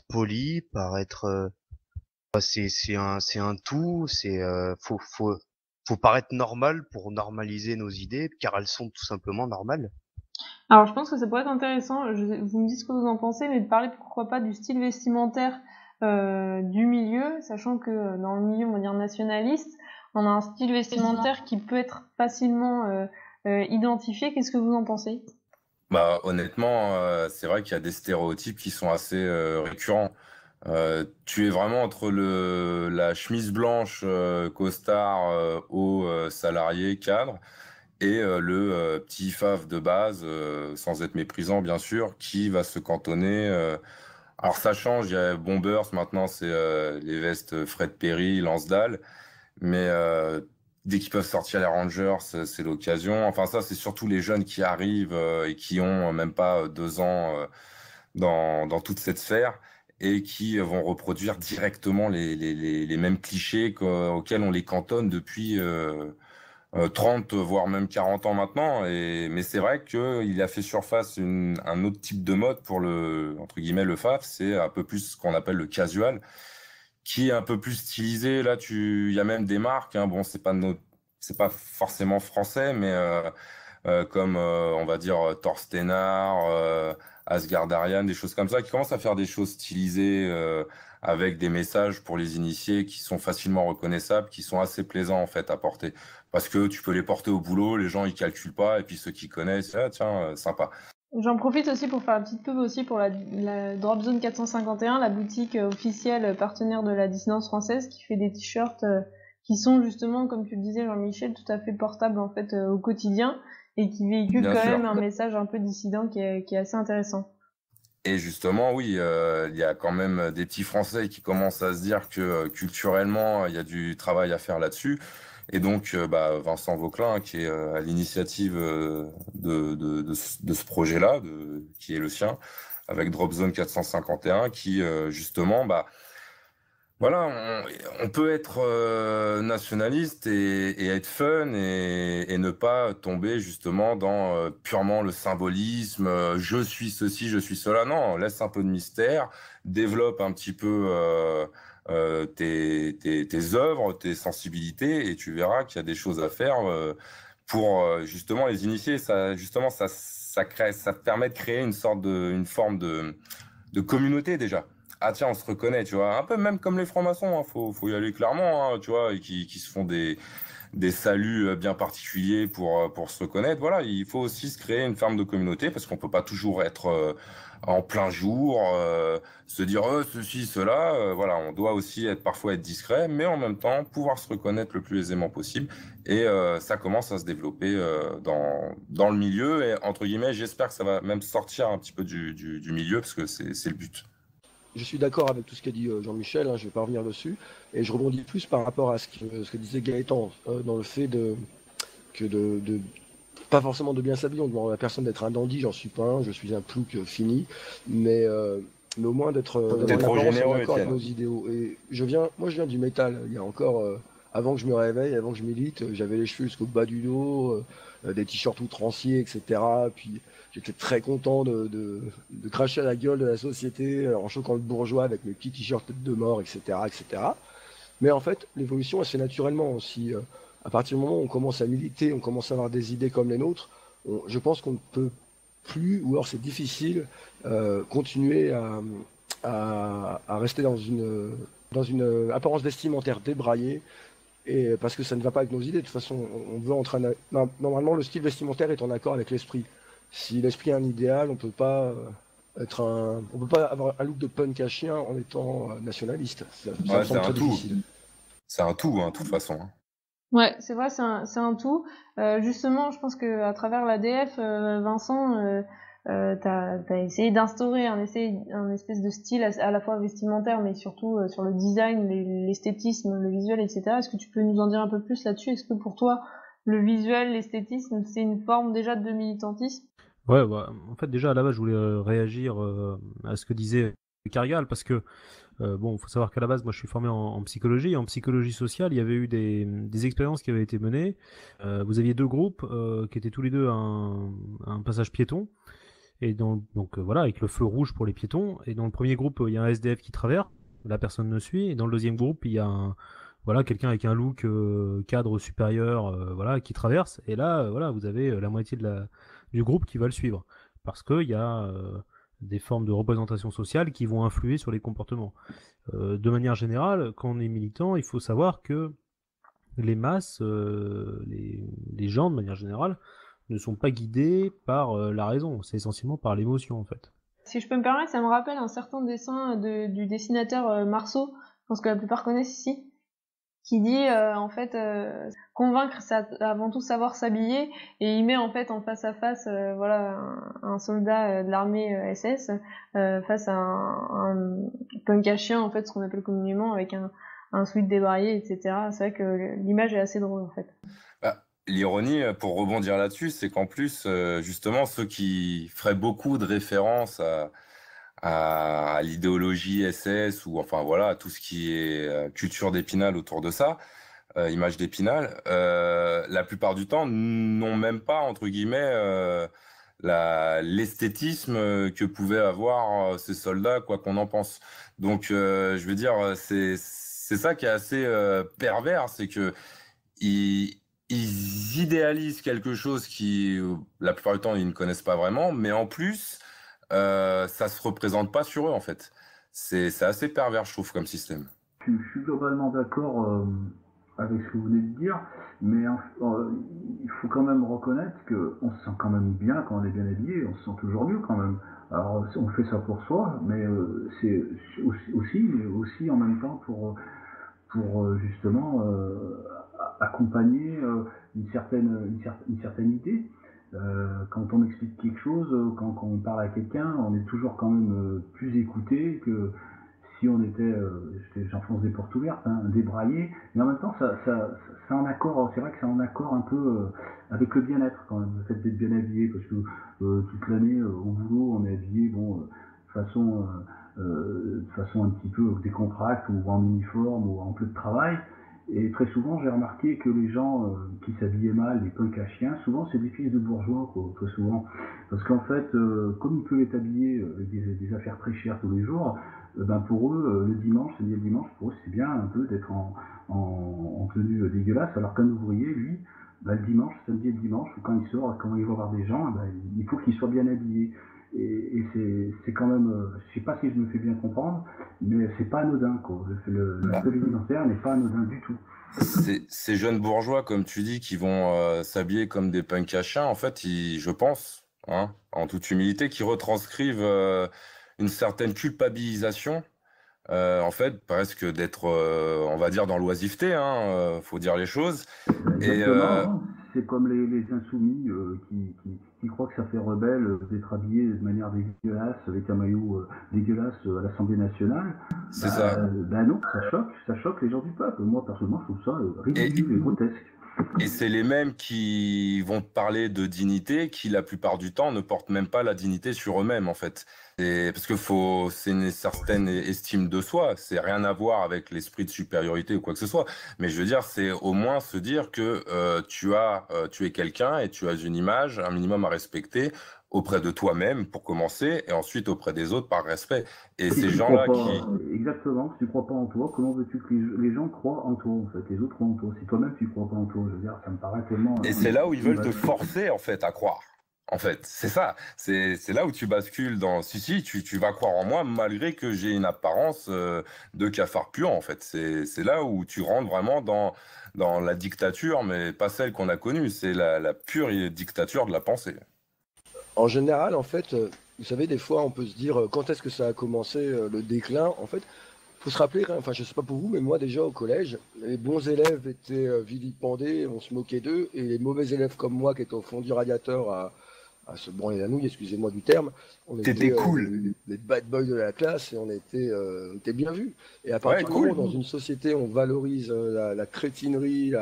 [SPEAKER 3] poli, par être c'est un tout. Faut paraître normal pour normaliser nos idées, car elles sont tout simplement normales.
[SPEAKER 1] Alors je pense que ça pourrait être intéressant, vous me dites ce que vous en pensez, mais de parler pourquoi pas du style vestimentaire du milieu, sachant que dans le milieu, on va dire nationaliste, on a un style vestimentaire qui peut être facilement identifié. Qu'est-ce que vous en pensez?
[SPEAKER 4] Bah, honnêtement, c'est vrai qu'il y a des stéréotypes qui sont assez récurrents. Tu es vraiment entre la chemise blanche costard haut salarié cadre et le petit faf de base, sans être méprisant bien sûr, qui va se cantonner. Alors ça change, il y a Bombers maintenant, c'est les vestes Fred Perry, Lansdale, mais dès qu'ils peuvent sortir les Rangers, c'est l'occasion. Enfin ça, c'est surtout les jeunes qui arrivent et qui ont même pas 2 ans dans toute cette sphère et qui vont reproduire directement les mêmes clichés auxquels on les cantonne depuis 30, voire même 40 ans maintenant. Mais c'est vrai qu'il a fait surface un autre type de mode pour entre guillemets, le FAF. C'est un peu plus ce qu'on appelle le casual, qui est un peu plus stylisé. Là, il y a même des marques, hein. Bon, c'est pas forcément français, mais comme on va dire Torstenard, Asgardarian, des choses comme ça, qui commencent à faire des choses stylisées avec des messages pour les initiés qui sont facilement reconnaissables, qui sont assez plaisants en fait à porter. Parce que tu peux les porter au boulot, les gens ils calculent pas, et puis ceux qui connaissent, ah tiens, sympa.
[SPEAKER 1] J'en profite aussi pour faire une petite pub aussi pour la Drop Zone 451, la boutique officielle partenaire de la dissidence française, qui fait des t-shirts qui sont justement, comme tu le disais Jean-Michel, tout à fait portables en fait au quotidien et qui véhiculent
[SPEAKER 4] Bien
[SPEAKER 1] quand
[SPEAKER 4] sûr.
[SPEAKER 1] même un message un peu dissident qui est assez intéressant.
[SPEAKER 4] Et justement, oui, il y a quand même des petits Français qui commencent à se dire que culturellement, il y a du travail à faire là-dessus. Et donc, Vincent Vauclin, qui est à l'initiative de ce projet-là, qui est le sien, avec Drop Zone 451, qui justement, voilà, on peut être nationaliste et être fun et ne pas tomber justement dans purement le symbolisme, je suis ceci, je suis cela. Non, laisse un peu de mystère, développe un petit peu tes œuvres, tes sensibilités, et tu verras qu'il y a des choses à faire pour justement les initier. Ça, justement, ça te permet de créer une forme de communauté déjà. Ah tiens, on se reconnaît, tu vois, un peu même comme les francs-maçons, hein, faut y aller clairement, hein, tu vois, et qui se font des saluts bien particuliers pour se reconnaître. Voilà, il faut aussi se créer une forme de communauté parce qu'on peut pas toujours être en plein jour, se dire ceci, cela. Voilà, on doit aussi parfois être discret, mais en même temps pouvoir se reconnaître le plus aisément possible. Et ça commence à se développer dans le milieu. Et entre guillemets, j'espère que ça va même sortir un petit peu du milieu parce que c'est le but.
[SPEAKER 5] Je suis d'accord avec tout ce qu'a dit Jean-Michel, hein, je ne vais pas revenir dessus. Et je rebondis plus par rapport à ce que disait Gaëtan, dans le fait pas forcément de bien s'habiller. On demande à la personne d'être un dandy, j'en suis pas un, je suis un plouc fini. Mais au moins d'être d'accord avec nos idéaux. Et moi je viens du métal. Il y a encore, avant que je me réveille, avant que je milite, j'avais les cheveux jusqu'au bas du dos, des t-shirts outranciers, etc. Puis j'étais très content de cracher à la gueule de la société en choquant le bourgeois avec mes petits t-shirts tête de mort, etc., etc. Mais en fait, l'évolution, elle se fait naturellement aussi. À partir du moment où on commence à militer, on commence à avoir des idées comme les nôtres, je pense qu'on ne peut plus, ou alors c'est difficile, continuer à rester dans une apparence vestimentaire débraillée, et parce que ça ne va pas avec nos idées. De toute façon, on veut normalement, le style vestimentaire est en accord avec l'esprit. si l'esprit a un idéal, on peut pas on peut pas avoir un look de punk à chien en étant nationaliste. Ça me
[SPEAKER 4] Ouais, c'est
[SPEAKER 5] semble
[SPEAKER 4] un
[SPEAKER 5] très
[SPEAKER 4] tout.
[SPEAKER 5] difficile.
[SPEAKER 4] C'est un tout, hein, de toute façon. Hein.
[SPEAKER 1] Ouais, c'est vrai, c'est un tout. Justement, je pense que à travers l'ADF, Vincent, t'as essayé d'instaurer un espèce de style à la fois vestimentaire, mais surtout sur le design, l'esthétisme, le visuel, etc. Est-ce que tu peux nous en dire un peu plus là-dessus? Est-ce que pour toi, le visuel, l'esthétisme, c'est une forme déjà de militantisme?
[SPEAKER 2] Ouais, bah, en fait, déjà à la base, je voulais réagir à ce que disait Carigal, parce que bon, il faut savoir qu'à la base, moi, je suis formé en psychologie. En psychologie sociale, il y avait eu des expériences qui avaient été menées. Vous aviez deux groupes qui étaient tous les deux à un passage piéton. Et donc voilà, avec le feu rouge pour les piétons. Et dans le premier groupe, il y a un SDF qui traverse, la personne ne suit. Et dans le deuxième groupe, il y a voilà, quelqu'un avec un look cadre supérieur, voilà, qui traverse. Et là, voilà, vous avez la moitié du groupe qui va le suivre, parce qu'il y a des formes de représentation sociale qui vont influer sur les comportements. De manière générale, quand on est militant, il faut savoir que les masses, les gens de manière générale, ne sont pas guidés par la raison, c'est essentiellement par l'émotion en fait.
[SPEAKER 1] Si je peux me permettre, ça me rappelle un certain dessin du dessinateur Marceau, je pense que la plupart connaissent ici, qui dit en fait convaincre, c'est avant tout savoir s'habiller, et il met en fait en face à face voilà un soldat de l'armée SS face à un punk à chien, en fait, ce qu'on appelle communément, avec un sweat débraillé, etc. C'est vrai que l'image est assez drôle en fait.
[SPEAKER 4] Bah, l'ironie, pour rebondir là-dessus, c'est qu'en plus, justement, ceux qui feraient beaucoup de références à l'idéologie SS, ou enfin voilà, tout ce qui est culture d'Épinal autour de ça, image d'Épinal, la plupart du temps n'ont même pas, entre guillemets, l'esthétisme que pouvaient avoir ces soldats, quoi qu'on en pense. Donc, je veux dire, c'est ça qui est assez pervers, c'est que ils, ils idéalisent quelque chose qui, la plupart du temps, ils ne connaissent pas vraiment, mais en plus, ça se représente pas sur eux, en fait. C'est assez pervers, je trouve, comme système.
[SPEAKER 6] Je suis globalement d'accord avec ce que vous venez de dire, mais il faut quand même reconnaître qu'on se sent quand même bien quand on est bien habillé, on se sent toujours mieux quand même. Alors on fait ça pour soi, mais c'est aussi en même temps pour justement accompagner une certaine idée. Quand on explique quelque chose, quand on parle à quelqu'un, on est toujours quand même plus écouté que si on était, j'enfonce des portes ouvertes, hein, débraillé, mais en même temps, ça en accord, c'est vrai que c'est en accord un peu avec le bien-être quand même, le fait d'être bien habillé, parce que toute l'année au boulot, on est habillé, bon, de façon un petit peu décontracte, ou en uniforme, ou en peu de travail. Et très souvent, j'ai remarqué que les gens qui s'habillaient mal, les punks à chiens, souvent c'est des fils de bourgeois, quoi, très souvent. Parce qu'en fait, comme ils peuvent être habillés avec des affaires très chères tous les jours, ben pour eux, le dimanche, samedi et le dimanche, pour eux, c'est bien un peu d'être en tenue dégueulasse, alors qu'un ouvrier, lui, ben, le dimanche, samedi et le dimanche, quand il sort, quand il va voir des gens, ben, il faut qu'il soit bien habillé. Et c'est quand même, je sais pas si je me fais bien comprendre, mais c'est pas anodin, quoi. L'aspect vestimentaire n'est pas anodin du tout.
[SPEAKER 4] Ces jeunes bourgeois, comme tu dis, qui vont s'habiller comme des punks à chiens, en fait, je pense, hein, en toute humilité, qui retranscrivent une certaine culpabilisation, en fait, presque d'être, on va dire, dans l'oisiveté, hein, faut dire les choses.
[SPEAKER 6] Exactement, c'est comme les insoumis qui croient que ça fait rebelle d'être habillé de manière dégueulasse, avec un maillot dégueulasse à l'Assemblée nationale.
[SPEAKER 4] C'est ça.
[SPEAKER 6] Ben non, ça choque les gens du peuple. Moi, personnellement, je trouve ça ridicule et grotesque.
[SPEAKER 4] Et c'est les mêmes qui vont parler de dignité, qui la plupart du temps ne portent même pas la dignité sur eux-mêmes, en fait. Parce que c'est une certaine estime de soi, c'est rien à voir avec l'esprit de supériorité ou quoi que ce soit. Mais je veux dire, c'est au moins se dire que tu es quelqu'un et tu as une image, un minimum à respecter auprès de toi-même pour commencer, et ensuite auprès des autres par respect. Et
[SPEAKER 6] Si
[SPEAKER 4] ces
[SPEAKER 6] tu
[SPEAKER 4] gens-là
[SPEAKER 6] crois pas, exactement, si tu crois pas en toi, comment veux-tu que les gens croient en toi, en fait, les autres croient en toi. Si toi-même tu crois pas en toi, je veux dire, ça me paraît tellement.
[SPEAKER 4] Et c'est là où ils veulent te forcer, en fait, à croire. En fait, c'est ça. C'est là où tu bascules dans. Si, tu vas croire en moi malgré que j'ai une apparence de cafard puant, en fait. C'est là où tu rentres vraiment dans la dictature, mais pas celle qu'on a connue. C'est la pure dictature de la pensée.
[SPEAKER 5] En général, en fait, vous savez, des fois, on peut se dire quand est-ce que ça a commencé le déclin. En fait, faut se rappeler, enfin, je sais pas pour vous, mais moi déjà au collège, les bons élèves étaient vilipendés, on se moquait d'eux, et les mauvais élèves comme moi, qui étaient au fond du radiateur à se branler la nouille, excusez-moi du terme, on était
[SPEAKER 4] T'étais cool.
[SPEAKER 5] les bad boys de la classe et on était bien vus. Et à
[SPEAKER 4] Ouais,
[SPEAKER 5] partir du moment où
[SPEAKER 4] cool.
[SPEAKER 5] dans une société on valorise la crétinerie,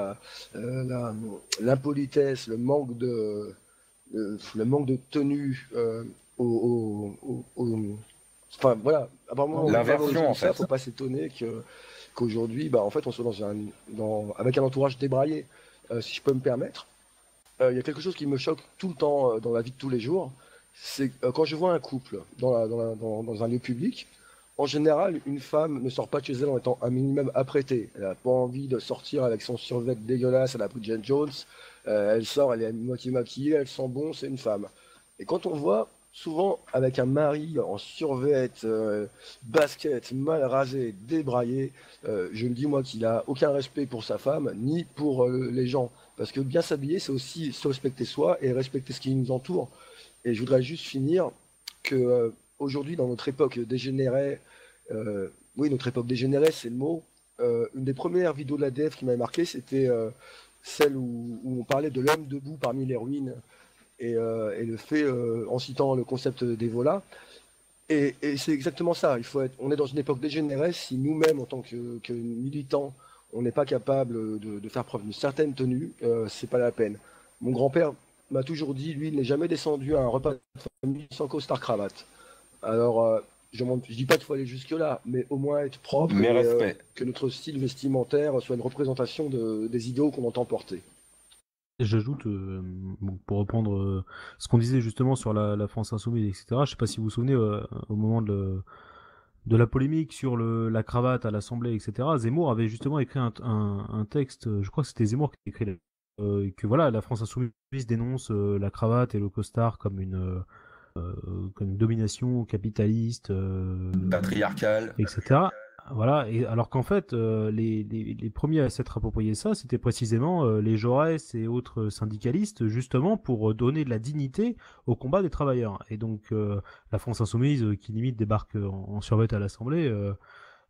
[SPEAKER 5] l'impolitesse, le manque de tenue enfin voilà, à partir du moment où on valorise
[SPEAKER 4] L'inversion,
[SPEAKER 5] tout
[SPEAKER 4] en
[SPEAKER 5] ça,
[SPEAKER 4] fait.
[SPEAKER 5] faut pas s'étonner qu'aujourd'hui, bah, en fait, on soit avec un entourage débraillé. Si je peux me permettre, il y a quelque chose qui me choque tout le temps dans la vie de tous les jours, c'est quand je vois un couple dans un lieu public, en général, une femme ne sort pas de chez elle en étant un minimum apprêtée. Elle n'a pas envie de sortir avec son survêt dégueulasse à la Bridget Jones. Elle sort, elle est à moitié maquillée, elle sent bon, c'est une femme. Et quand on voit souvent avec un mari en survêt, basket, mal rasé, débraillé, je me dis moi qu'il a aucun respect pour sa femme ni pour les gens. Parce que bien s'habiller, c'est aussi se respecter soi et respecter ce qui nous entoure. Et je voudrais juste finir que aujourd'hui, dans notre époque dégénérée, oui, notre époque dégénérée, c'est le mot. Une des premières vidéos de la DF qui m'avait marqué, c'était celle où on parlait de l'homme debout parmi les ruines et le fait en citant le concept d'Evola. Et c'est exactement ça. On est dans une époque dégénérée si nous-mêmes, en tant que militants, on n'est pas capable de faire preuve d'une certaine tenue, c'est pas la peine. Mon grand-père m'a toujours dit, lui, il n'est jamais descendu à un repas de famille sans costard cravate. Alors, je dis pas qu'il faut aller jusque-là, mais au moins être propre
[SPEAKER 4] Mes
[SPEAKER 5] et
[SPEAKER 4] respects.
[SPEAKER 5] que notre style vestimentaire soit une représentation des idéaux qu'on entend porter.
[SPEAKER 2] Et j'ajoute, pour reprendre ce qu'on disait justement sur la France Insoumise, etc., je sais pas si vous vous souvenez, au moment de la polémique sur la cravate à l'Assemblée, etc., Zemmour avait justement écrit un texte, je crois que c'était Zemmour qui écrit, que voilà, la France Insoumise dénonce la cravate et le costard comme une domination capitaliste,
[SPEAKER 4] Patriarcal.
[SPEAKER 2] etc. Voilà, et alors qu'en fait, les premiers à s'être approprié ça, c'était précisément les Jaurès et autres syndicalistes, justement pour donner de la dignité au combat des travailleurs. Et donc, la France Insoumise, qui limite débarque en survêt à l'Assemblée,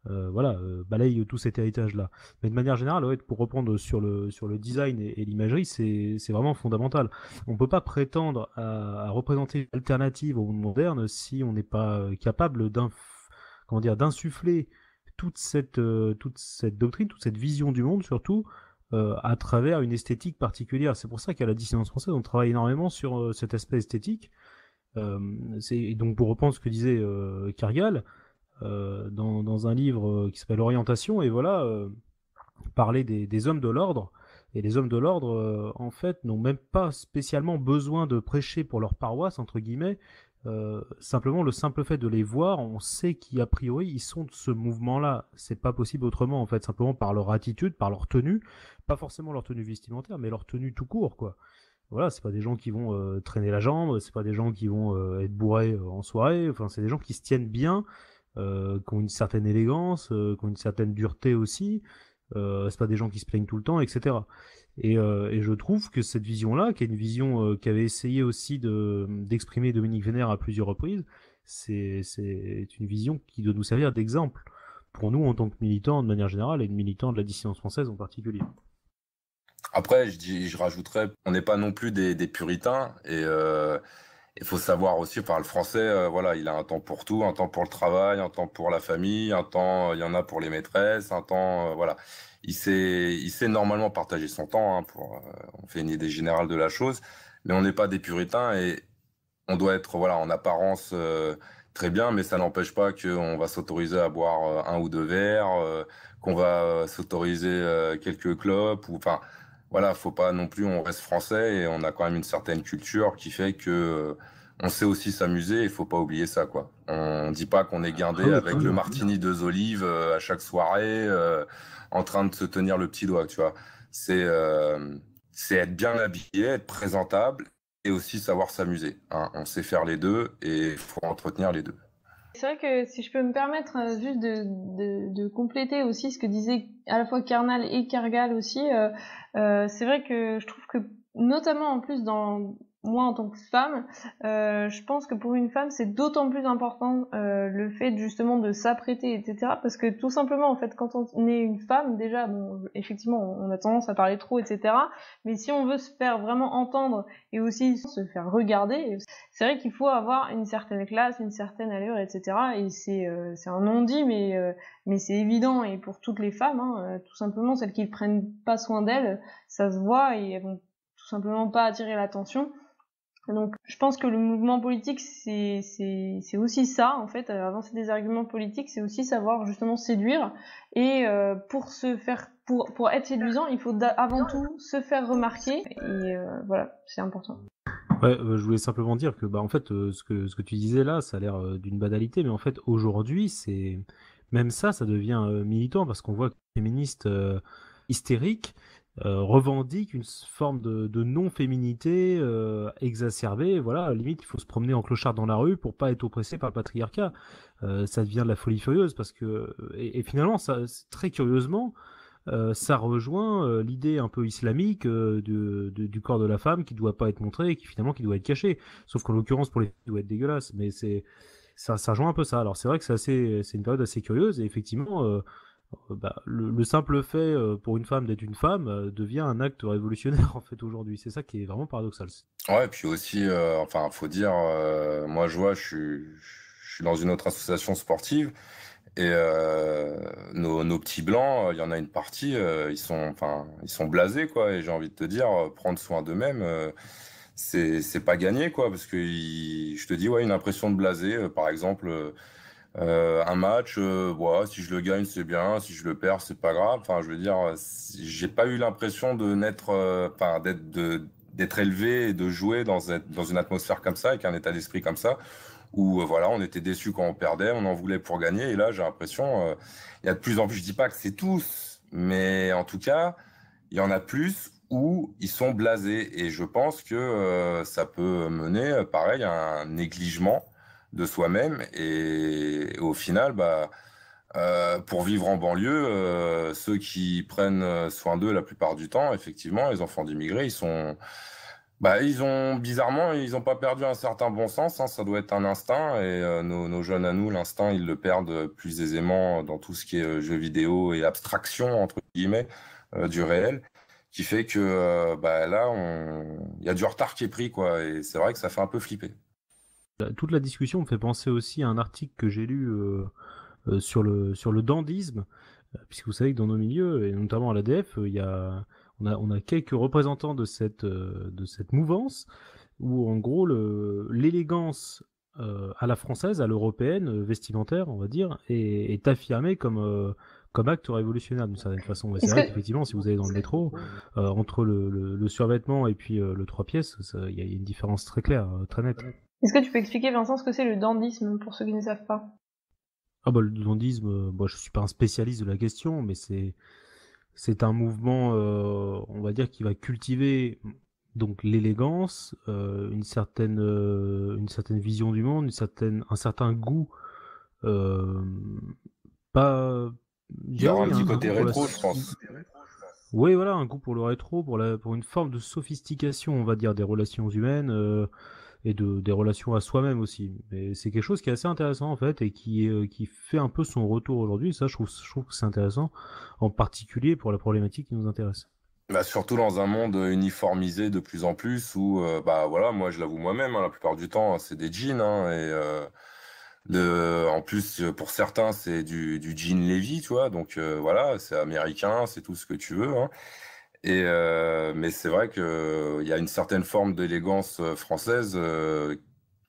[SPEAKER 2] voilà, balaye tout cet héritage-là. Mais de manière générale, ouais, pour reprendre sur le design et l'imagerie, c'est vraiment fondamental. On peut pas prétendre à représenter une alternative au monde moderne si on n'est pas capable comment dire, d'insuffler toute cette doctrine, toute cette vision du monde surtout, à travers une esthétique particulière. C'est pour ça qu'à la dissidence française, on travaille énormément sur cet aspect esthétique. Et donc pour reprendre ce que disait Kierkegaard, dans un livre qui s'appelle Orientation, et voilà, parler des hommes de l'ordre. Et les hommes de l'ordre, en fait, n'ont même pas spécialement besoin de prêcher pour leur paroisse, entre guillemets. Simplement, le simple fait de les voir, on sait qu'a priori, ils sont de ce mouvement-là. C'est pas possible autrement, en fait, simplement par leur attitude, par leur tenue. Pas forcément leur tenue vestimentaire, mais leur tenue tout court, quoi. Voilà, c'est pas des gens qui vont traîner la jambe, c'est pas des gens qui vont être bourrés en soirée. Enfin, c'est des gens qui se tiennent bien, qui ont une certaine élégance, qui ont une certaine dureté aussi. C'est pas des gens qui se plaignent tout le temps, etc. Et je trouve que cette vision-là, qui est une vision qu'avait essayé aussi d'exprimer Dominique Vénère à plusieurs reprises, c'est une vision qui doit nous servir d'exemple pour nous en tant que militants de manière générale et de militants de la dissidence française en particulier.
[SPEAKER 4] Après, je rajouterais, on n'est pas non plus des puritains et il faut savoir aussi, enfin, le français, voilà, il a un temps pour tout, un temps pour le travail, un temps pour la famille, un temps, il y en a pour les maîtresses, un temps, voilà. Il sait normalement partager son temps, hein, on fait une idée générale de la chose, mais on n'est pas des puritains et on doit être, voilà, en apparence très bien, mais ça n'empêche pas qu'on va s'autoriser à boire un ou deux verres, qu'on va s'autoriser quelques clopes, ou enfin, voilà, faut pas non plus, on reste français et on a quand même une certaine culture qui fait que on sait aussi s'amuser, il faut pas oublier ça, quoi. On dit pas qu'on est guindé avec le martini 2 olives à chaque soirée, en train de se tenir le petit doigt, tu vois. C'est être bien habillé, être présentable et aussi savoir s'amuser, hein. On sait faire les deux et il faut entretenir les deux.
[SPEAKER 1] C'est vrai que si je peux me permettre juste de compléter aussi ce que disaient à la fois Karnal et Kierkegaard aussi, c'est vrai que je trouve que notamment en plus dans moi en tant que femme, je pense que pour une femme c'est d'autant plus important le fait justement de s'apprêter, etc. Parce que tout simplement en fait quand on est une femme déjà, bon effectivement on a tendance à parler trop, etc. Mais si on veut se faire vraiment entendre et aussi se faire regarder, c'est vrai qu'il faut avoir une certaine classe, une certaine allure, etc. Et c'est un non-dit, mais c'est évident, et pour toutes les femmes, hein, tout simplement celles qui ne prennent pas soin d'elles, ça se voit et elles vont tout simplement pas attirer l'attention. Donc je pense que le mouvement politique c'est aussi ça en fait, avancer des arguments politiques, c'est aussi savoir justement séduire, et pour être séduisant, il faut avant tout se faire remarquer, et voilà, c'est important.
[SPEAKER 2] Ouais, je voulais simplement dire que en fait ce que tu disais là, ça a l'air d'une banalité, mais en fait aujourd'hui c'est même ça devient militant, parce qu'on voit que les féministes hystériques revendiquent une forme de non-féminité exacerbée. Voilà, à la limite il faut se promener en clochard dans la rue pour pas être oppressé par le patriarcat. Ça devient de la folie furieuse, parce que et finalement ça, très curieusement, ça rejoint l'idée un peu islamique du corps de la femme qui doit pas être montré et qui finalement qui doit être caché. Sauf qu'en l'occurrence pour les filles, il doit être dégueulasse. Mais ça rejoint un peu ça. Alors c'est vrai que c'est une période assez curieuse, et effectivement le simple fait pour une femme d'être une femme devient un acte révolutionnaire en fait aujourd'hui. C'est ça qui est vraiment paradoxal.
[SPEAKER 4] Ouais, et puis aussi, enfin, faut dire, moi je vois, je suis dans une autre association sportive. Et nos petits blancs, il y en a une partie, ils sont blasés, quoi. Et j'ai envie de te dire, prendre soin d'eux-mêmes, c'est pas gagné, quoi, parce que je te dis, ouais, une impression de blasé. Par exemple, un match, ouais, si je le gagne, c'est bien. Si je le perds, c'est pas grave. Enfin, je veux dire, j'ai pas eu l'impression d'être élevé et de jouer dans une atmosphère comme ça, avec un état d'esprit comme ça, où voilà, on était déçus quand on perdait, on en voulait pour gagner. Et là, j'ai l'impression, il y a de plus en plus, je dis pas que c'est tous, mais en tout cas, il y en a plus où ils sont blasés. Et je pense que ça peut mener, pareil, à un négligement de soi-même. Et au final, pour vivre en banlieue, ceux qui prennent soin d'eux la plupart du temps, effectivement, les enfants d'immigrés, bizarrement, ils ont pas perdu un certain bon sens, hein, ça doit être un instinct, et nos jeunes à nous, l'instinct, ils le perdent plus aisément dans tout ce qui est jeux vidéo et abstraction, entre guillemets, du réel, qui fait que là, il y a du retard qui est pris, quoi, et c'est vrai que ça fait un peu flipper.
[SPEAKER 2] Toute la discussion me fait penser aussi à un article que j'ai lu sur le dandisme, puisque vous savez que dans nos milieux, et notamment à l'ADF, on a quelques représentants de cette mouvance, où en gros l'élégance à la française, à l'européenne, vestimentaire, on va dire, est affirmée comme acte révolutionnaire d'une certaine façon. Et c'est vrai qu'effectivement, si vous allez dans le métro, entre le survêtement et puis le 3 pièces, il y a une différence très claire, très nette.
[SPEAKER 1] Est-ce que tu peux expliquer, Vincent, ce que c'est le dandisme pour ceux qui ne savent pas?
[SPEAKER 2] Le dandisme, je suis pas un spécialiste de la question, mais c'est un mouvement, on va dire, qui va cultiver donc l'élégance, une certaine vision du monde, un certain goût, pas.
[SPEAKER 4] Il y aura un petit côté rétro, je pense.
[SPEAKER 2] Oui, voilà, un goût pour le rétro, pour une forme de sophistication, on va dire, des relations humaines. Et des relations à soi-même aussi. Mais c'est quelque chose qui est assez intéressant en fait, et qui fait un peu son retour aujourd'hui. Ça, je trouve que c'est intéressant, en particulier pour la problématique qui nous intéresse.
[SPEAKER 4] Surtout dans un monde uniformisé de plus en plus, où voilà, moi je l'avoue moi-même, hein, la plupart du temps c'est des jeans, hein, et en plus pour certains c'est du jean Levi, tu vois, donc voilà, c'est américain, c'est tout ce que tu veux, hein. Mais c'est vrai que il y a une certaine forme d'élégance française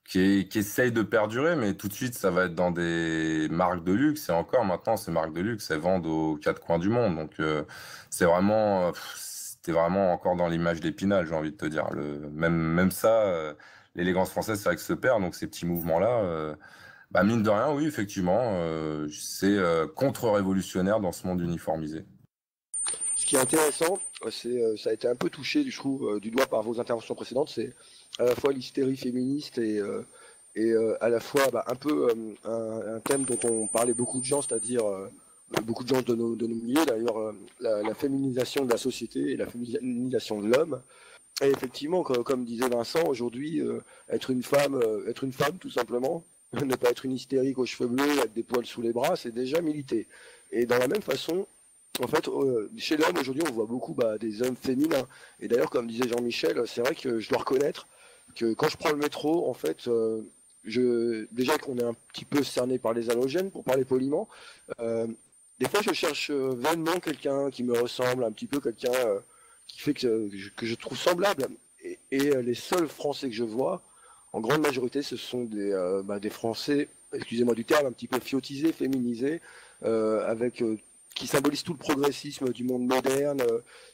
[SPEAKER 4] qui essaye de perdurer, mais tout de suite ça va être dans des marques de luxe, et encore maintenant ces marques de luxe elles vendent aux quatre coins du monde, donc c'était vraiment encore dans l'image d'Épinal, j'ai envie de te dire. Même ça, l'élégance française, c'est vrai que se perd, donc ces petits mouvements-là, mine de rien, oui, effectivement, c'est contre-révolutionnaire dans ce monde uniformisé.
[SPEAKER 5] Ce qui est intéressant, ça a été un peu touché, je trouve, du doigt par vos interventions précédentes, c'est à la fois l'hystérie féministe et à la fois un peu un thème dont on parlait beaucoup de gens, c'est-à-dire beaucoup de gens de nos milieux, d'ailleurs, la féminisation de la société et la féminisation de l'homme. Et effectivement, comme disait Vincent, aujourd'hui, être une femme tout simplement, ne pas être une hystérique aux cheveux bleus avec des poils sous les bras, c'est déjà militer. Et dans la même façon, en fait, chez l'homme aujourd'hui, on voit beaucoup des hommes féminins. Et d'ailleurs, comme disait Jean-Michel, c'est vrai que je dois reconnaître que quand je prends le métro, en fait, déjà qu'on est un petit peu cerné par les halogènes, pour parler poliment, des fois je cherche vainement quelqu'un qui me ressemble, un petit peu quelqu'un qui fait que je trouve semblable. Et les seuls Français que je vois, en grande majorité, ce sont des Français, excusez-moi du terme, un petit peu fiotisés, féminisés, qui symbolisent tout le progressisme du monde moderne,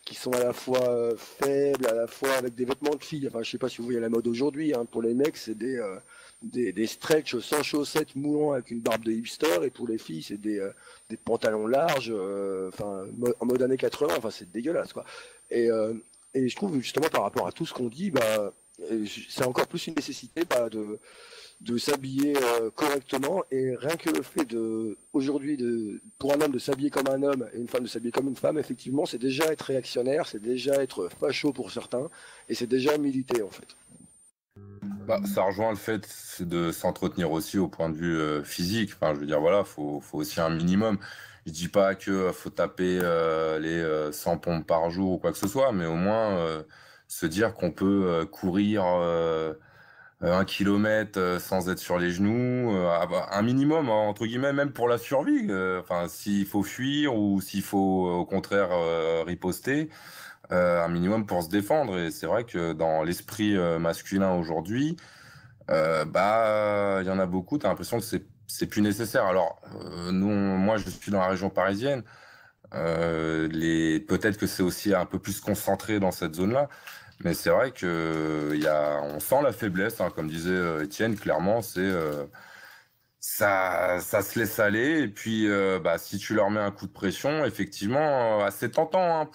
[SPEAKER 5] qui sont à la fois faibles, à la fois avec des vêtements de filles. Enfin, je sais pas si vous voyez la mode aujourd'hui. Hein, pour les mecs, c'est des stretch sans chaussettes moulants avec une barbe de hipster, et pour les filles, c'est des pantalons larges, en mode années 80. Enfin, c'est dégueulasse, quoi. Et je trouve justement par rapport à tout ce qu'on dit, c'est encore plus une nécessité de s'habiller correctement, et rien que le fait aujourd'hui pour un homme de s'habiller comme un homme et une femme de s'habiller comme une femme, effectivement, c'est déjà être réactionnaire, c'est déjà être facho pour certains, et c'est déjà militer en fait.
[SPEAKER 4] Ça rejoint le fait de s'entretenir aussi au point de vue physique. Enfin, je veux dire, voilà, faut aussi un minimum. Je dis pas que faut taper les 100 pompes par jour ou quoi que ce soit, mais au moins se dire qu'on peut courir 1 kilomètre sans être sur les genoux, un minimum, entre guillemets, même pour la survie. Enfin, s'il faut fuir ou s'il faut au contraire riposter, un minimum pour se défendre. Et c'est vrai que dans l'esprit masculin aujourd'hui, il y en a beaucoup, tu as l'impression que c'est plus nécessaire. Alors, moi, je suis dans la région parisienne. Peut-être que c'est aussi un peu plus concentré dans cette zone-là. Mais c'est vrai que on sent la faiblesse, hein, comme disait Étienne, clairement, ça se laisse aller. Et puis, si tu leur mets un coup de pression, effectivement, assez tentant hein,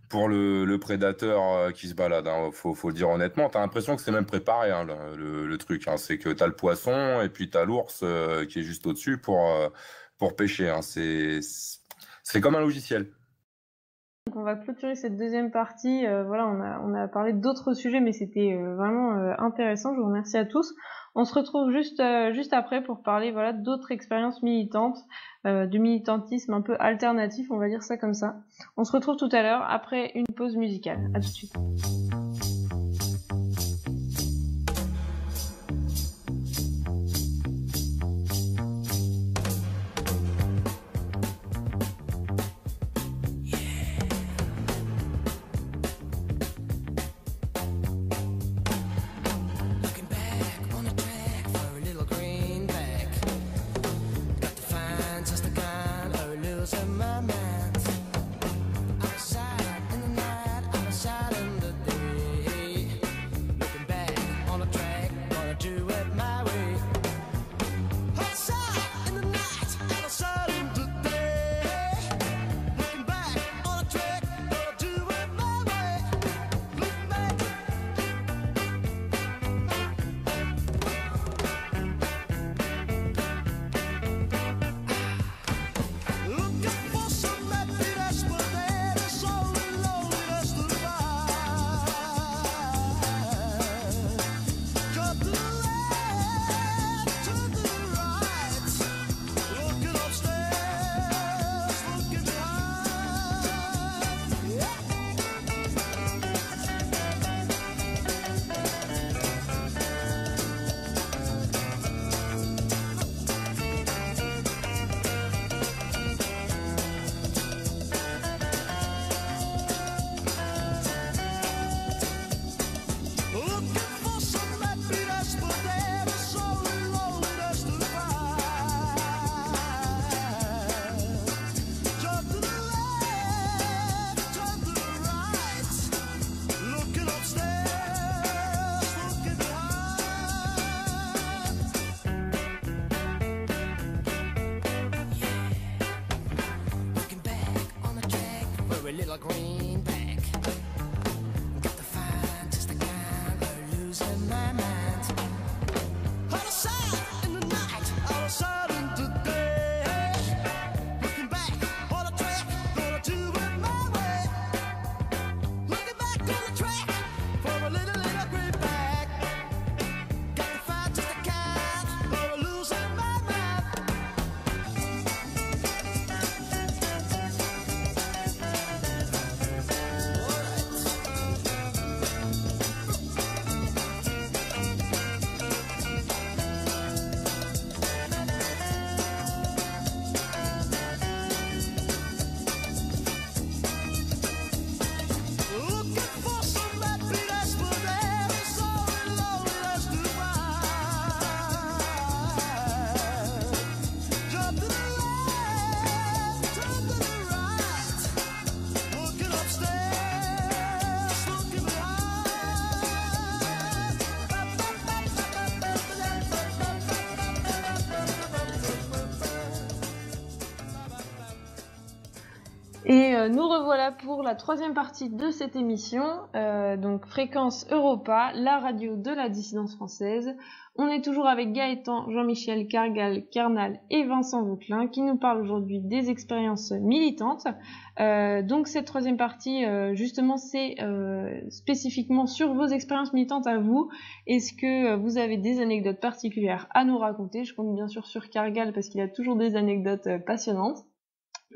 [SPEAKER 4] pour le prédateur qui se balade. Hein, faut le dire honnêtement. T'as l'impression que c'est même préparé hein, le truc. Hein, c'est que t'as le poisson et puis t'as l'ours qui est juste au-dessus pour pêcher. Hein, c'est comme un logiciel.
[SPEAKER 1] Donc on va clôturer cette deuxième partie. On a parlé d'autres sujets, mais c'était vraiment intéressant. Je vous remercie à tous. On se retrouve juste après pour parler d'autres expériences militantes, du militantisme un peu alternatif, on va dire ça comme ça. On se retrouve tout à l'heure après une pause musicale. À tout de suite.
[SPEAKER 7] Gonna try
[SPEAKER 1] nous revoilà pour la troisième partie de cette émission, donc Fréquence Europa, la radio de la dissidence française. On est toujours avec Gaëtan, Jean-Michel Cargal, Kernal et Vincent Vauquelin qui nous parlent aujourd'hui des expériences militantes. Donc cette troisième partie, justement, c'est spécifiquement sur vos expériences militantes à vous. Est-ce que vous avez des anecdotes particulières à nous raconter? Je compte bien sûr sur Cargal parce qu'il a toujours des anecdotes passionnantes.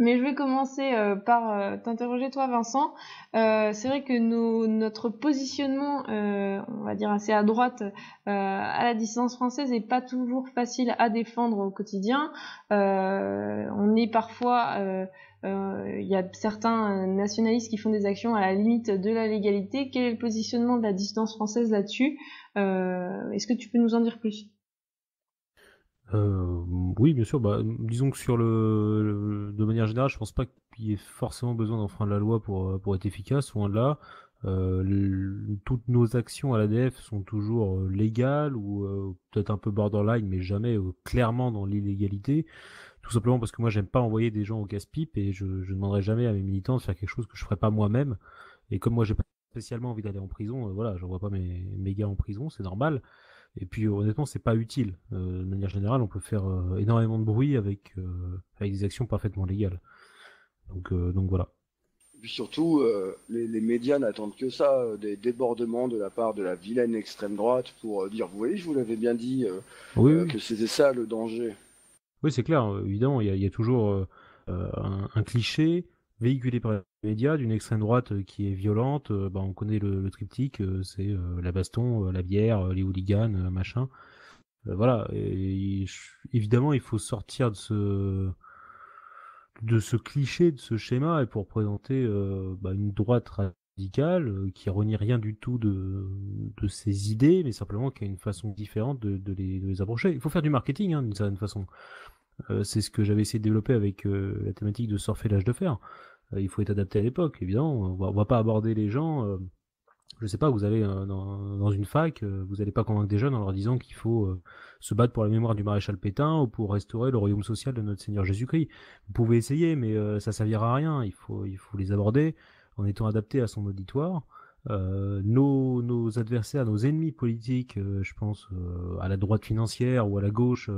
[SPEAKER 1] Mais je vais commencer par t'interroger toi, Vincent. C'est vrai que notre positionnement, on va dire assez à droite, à la dissidence française, est pas toujours facile à défendre au quotidien. On est parfois, il y a certains nationalistes qui font des actions à la limite de la légalité. Quel est le positionnement de la dissidence française là-dessus? Est-ce que tu peux nous en dire plus?
[SPEAKER 2] Oui, bien sûr. Disons que de manière générale, je pense pas qu'il y ait forcément besoin d'enfreindre la loi pour être efficace. Loin de là. Toutes nos actions à l'ADF sont toujours légales ou peut-être un peu borderline, mais jamais clairement dans l'illégalité. Tout simplement parce que moi, j'aime pas envoyer des gens au casse-pipe et je demanderai jamais à mes militants de faire quelque chose que je ferais pas moi-même. Et comme moi, j'ai pas spécialement envie d'aller en prison, voilà, j'envoie pas mes gars en prison, c'est normal. Et puis honnêtement, c'est pas utile. De manière générale, on peut faire énormément de bruit avec des actions parfaitement légales. Donc voilà.
[SPEAKER 5] Et puis surtout, les médias n'attendent que ça, des débordements de la part de la vilaine extrême droite pour dire, vous voyez, je vous l'avais bien dit,
[SPEAKER 2] Oui.
[SPEAKER 5] que c'était ça le danger.
[SPEAKER 2] Oui, c'est clair. Évidemment, il y a toujours un cliché véhiculé par les médias d'une extrême droite qui est violente. On connaît le triptyque, c'est la baston, la bière, les hooligans, machin. Voilà. Évidemment, il faut sortir de ce cliché, de ce schéma, et pour présenter une droite radicale qui renie rien du tout de ses idées, mais simplement qui a une façon différente de les approcher. Il faut faire du marketing, d'une certaine façon. C'est ce que j'avais essayé de développer avec la thématique de surfer l'âge de fer. Il faut être adapté à l'époque, évidemment. On va pas aborder les gens. Je sais pas, vous allez dans une fac, vous allez pas convaincre des jeunes en leur disant qu'il faut se battre pour la mémoire du maréchal Pétain ou pour restaurer le royaume social de notre Seigneur Jésus-Christ. Vous pouvez essayer, mais ça servira à rien. Il faut les aborder en étant adaptés à son auditoire. Nos adversaires, nos ennemis politiques, je pense à la droite financière ou à la gauche,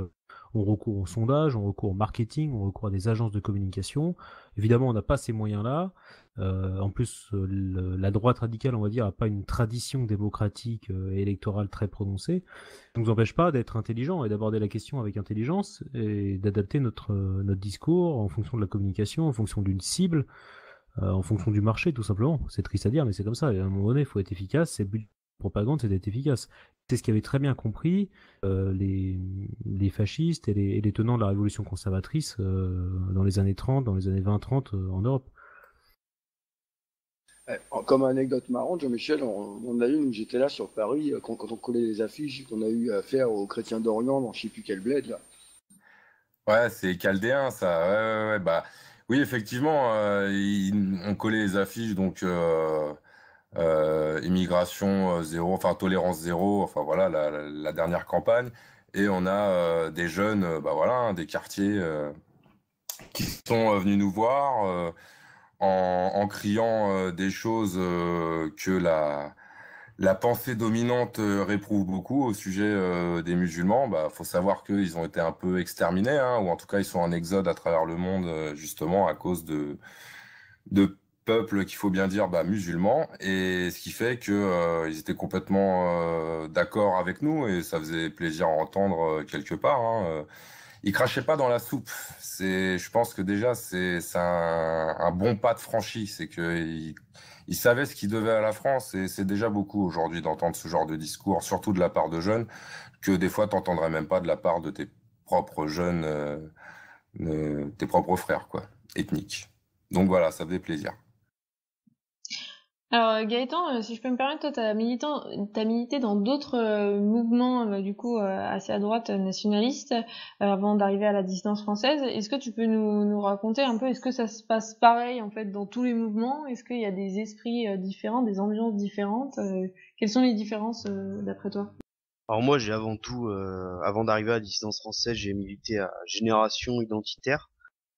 [SPEAKER 2] ont recours au sondage, ont recours au marketing, ont recours à des agences de communication. Évidemment, on n'a pas ces moyens-là. En plus, la droite radicale, on va dire, n'a pas une tradition démocratique et électorale très prononcée. Ça ne nous empêche pas d'être intelligent et d'aborder la question avec intelligence et d'adapter notre discours en fonction de la communication, en fonction d'une cible, en fonction du marché, tout simplement. C'est triste à dire, mais c'est comme ça. Et à un moment donné, il faut être efficace. C'est le but de la propagande, c'est d'être efficace. C'est ce qu'avaient très bien compris les fascistes et les tenants de la révolution conservatrice dans les années 30, dans les années 20-30 en Europe.
[SPEAKER 5] Comme anecdote marrante, Jean-Michel, on a une où j'étais là sur Paris, quand on collait les affiches, qu'on a eu affaire aux chrétiens d'Orient dans je sais plus quel bled, là.
[SPEAKER 4] Ouais, c'est chaldéen, ça. Ouais. Oui, effectivement, on collait les affiches, donc immigration zéro, enfin tolérance zéro, enfin voilà, la dernière campagne. Et on a des jeunes, des quartiers qui sont venus nous voir en criant des choses que la pensée dominante réprouve beaucoup au sujet des musulmans. Faut savoir qu'ils ont été un peu exterminés, ou en tout cas ils sont en exode à travers le monde justement à cause de peuples qu'il faut bien dire musulmans, et ce qui fait que ils étaient complètement d'accord avec nous, et ça faisait plaisir à entendre quelque part. Ils crachaient pas dans la soupe. Je pense que déjà c'est un bon pas de franchi, c'est que ils savaient ce qu'ils devaient à la France, et c'est déjà beaucoup aujourd'hui d'entendre ce genre de discours, surtout de la part de jeunes, que des fois t'entendrais même pas de la part de tes propres jeunes, tes propres frères, quoi, ethniques. Donc voilà, ça faisait plaisir.
[SPEAKER 1] Alors Gaëtan, si je peux me permettre, toi t'as milité dans d'autres mouvements du coup assez à droite nationalistes avant d'arriver à la dissidence française. Est-ce que tu peux nous raconter un peu, est-ce que ça se passe pareil en fait dans tous les mouvements? Est-ce qu'il y a des esprits différents, des ambiances différentes? Quelles sont les différences d'après toi?
[SPEAKER 3] Alors moi, j'ai avant tout, avant d'arriver à la dissidence française, j'ai milité à Génération Identitaire.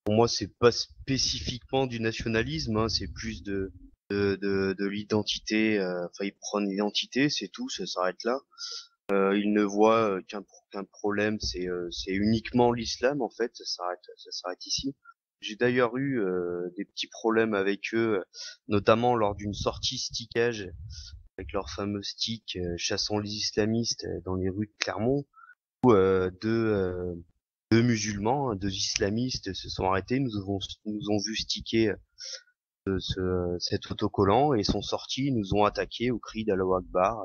[SPEAKER 3] pour moi, c'est pas spécifiquement du nationalisme, hein, c'est plus de l'identité. Enfin, ils prennent l'identité, c'est tout, ça s'arrête là. Ils ne voient qu'un problème, c'est uniquement l'islam en fait, ça s'arrête ici. J'ai d'ailleurs eu des petits problèmes avec eux, notamment lors d'une sortie stickage avec leur fameux stick chassant les islamistes dans les rues de Clermont, où deux musulmans, hein, deux islamistes se sont arrêtés, nous ont vu sticker cet autocollant et sont sortis, nous ont attaqués au cri d'Allahu Akbar.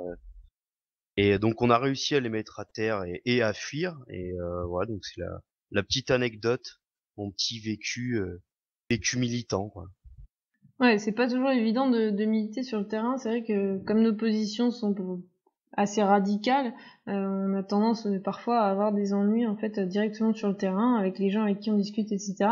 [SPEAKER 3] Et donc on a réussi à les mettre à terre et à fuir. Et voilà, donc c'est la petite anecdote, mon petit vécu militant, quoi.
[SPEAKER 1] Ouais, c'est pas toujours évident de militer sur le terrain. C'est vrai que comme nos positions sont assez radicales, on a tendance parfois à avoir des ennuis en fait directement sur le terrain avec les gens avec qui on discute, etc.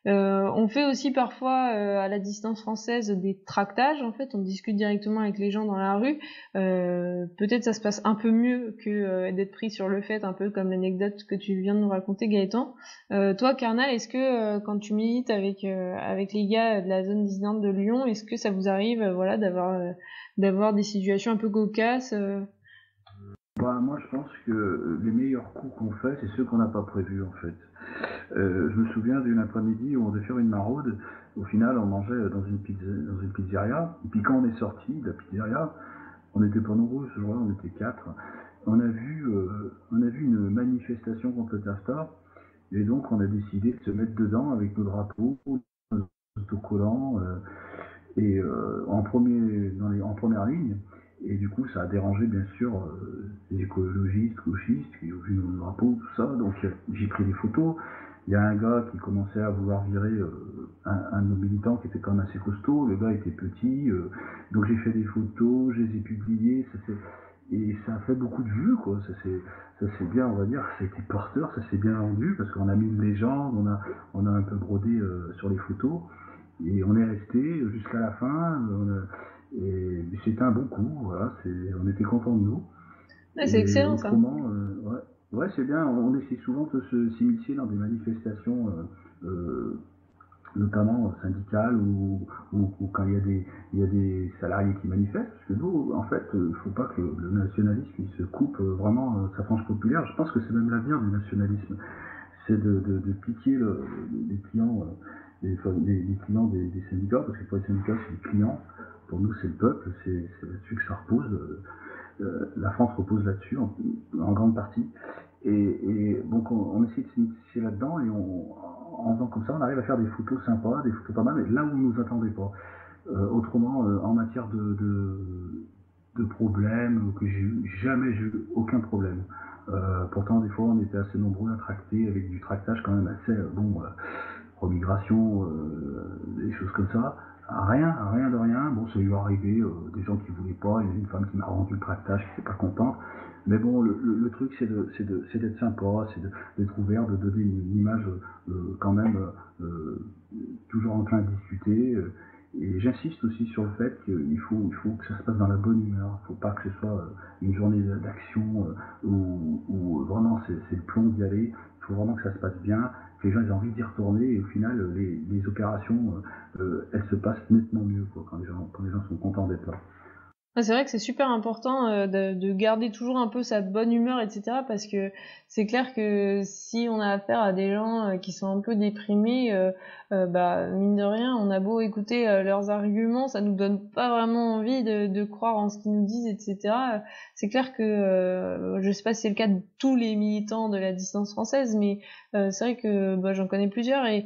[SPEAKER 1] On fait aussi parfois à la distance française des tractages. En fait, on discute directement avec les gens dans la rue. Peut-être ça se passe un peu mieux que d'être pris sur le fait, un peu comme l'anecdote que tu viens de nous raconter, Gaëtan. Toi, Karnal, est-ce que quand tu milites avec les gars de la zone dissidente de Lyon, est-ce que ça vous arrive, voilà, d'avoir des situations un peu cocasses
[SPEAKER 6] Bah, moi, je pense que les meilleurs coups qu'on fait, c'est ceux qu'on n'a pas prévus, en fait. Je me souviens d'une après-midi où on devait faire une maraude. Au final, on mangeait dans une pizzeria. Et puis quand on est sorti de la pizzeria, on n'était pas nombreux ce jour-là, on était 4. On a vu une manifestation contre le TAFTA. Et donc, on a décidé de se mettre dedans avec nos drapeaux, nos autocollants, en première ligne. Et du coup, ça a dérangé, bien sûr, les écologistes, gauchistes, qui ont vu nos drapeaux, tout ça. Donc, j'ai pris des photos. Il y a un gars qui commençait à vouloir virer un de nos militants qui était quand même assez costaud. Le gars était petit. Donc, j'ai fait des photos, je les ai publiées. Et ça a fait beaucoup de vues, quoi. Ça s'est bien, on va dire, ça a été porteur, ça s'est bien vendu, parce qu'on a mis une légende, on a un peu brodé sur les photos. Et on est resté jusqu'à la fin. Et c'était un bon coup, voilà, on était contents de nous.
[SPEAKER 1] Ouais, c'est excellent ça.
[SPEAKER 6] Ouais, c'est bien, on essaie souvent de s'initier dans des manifestations, notamment syndicales ou quand il y a des salariés qui manifestent, parce que nous, en fait, il ne faut pas que le nationalisme il se coupe vraiment de sa frange populaire. Je pense que c'est même l'avenir du nationalisme, c'est de piquer les clients, les clients des syndicats, parce que pour les syndicats, c'est les clients. Pour nous, c'est le peuple, c'est là-dessus que ça repose. La France repose là-dessus, en grande partie. Et donc, on essaie de s'initier là-dedans, et en faisant comme ça, on arrive à faire des photos sympas, des photos pas mal, mais là où on ne nous attendait pas. Autrement, en matière de problèmes, que jamais j'ai eu aucun problème. Pourtant, des fois, on était assez nombreux à tracter, avec du tractage quand même assez remigration, des choses comme ça. Rien de rien. Bon, ça lui est arrivé, des gens qui voulaient pas. Il y a une femme qui m'a rendu le tractage, qui n'était pas contente. Mais bon, le truc, c'est d'être sympa, c'est d'être ouvert, de donner une image quand même toujours en train de discuter. Et j'insiste aussi sur le fait qu'il faut que ça se passe dans la bonne humeur. Il ne faut pas que ce soit une journée d'action où vraiment c'est le plomb d'y aller. Il faut vraiment que ça se passe bien, que les gens aient envie d'y retourner, et au final, les opérations, elles se passent nettement mieux, quoi, quand les gens sont contents d'être là.
[SPEAKER 1] C'est vrai que c'est super important de garder toujours un peu sa bonne humeur, etc. Parce que c'est clair que si on a affaire à des gens qui sont un peu déprimés, mine de rien, on a beau écouter leurs arguments, ça nous donne pas vraiment envie de croire en ce qu'ils nous disent, etc. C'est clair que je sais pas si c'est le cas de tous les militants de la dissidence française, mais c'est vrai que j'en connais plusieurs et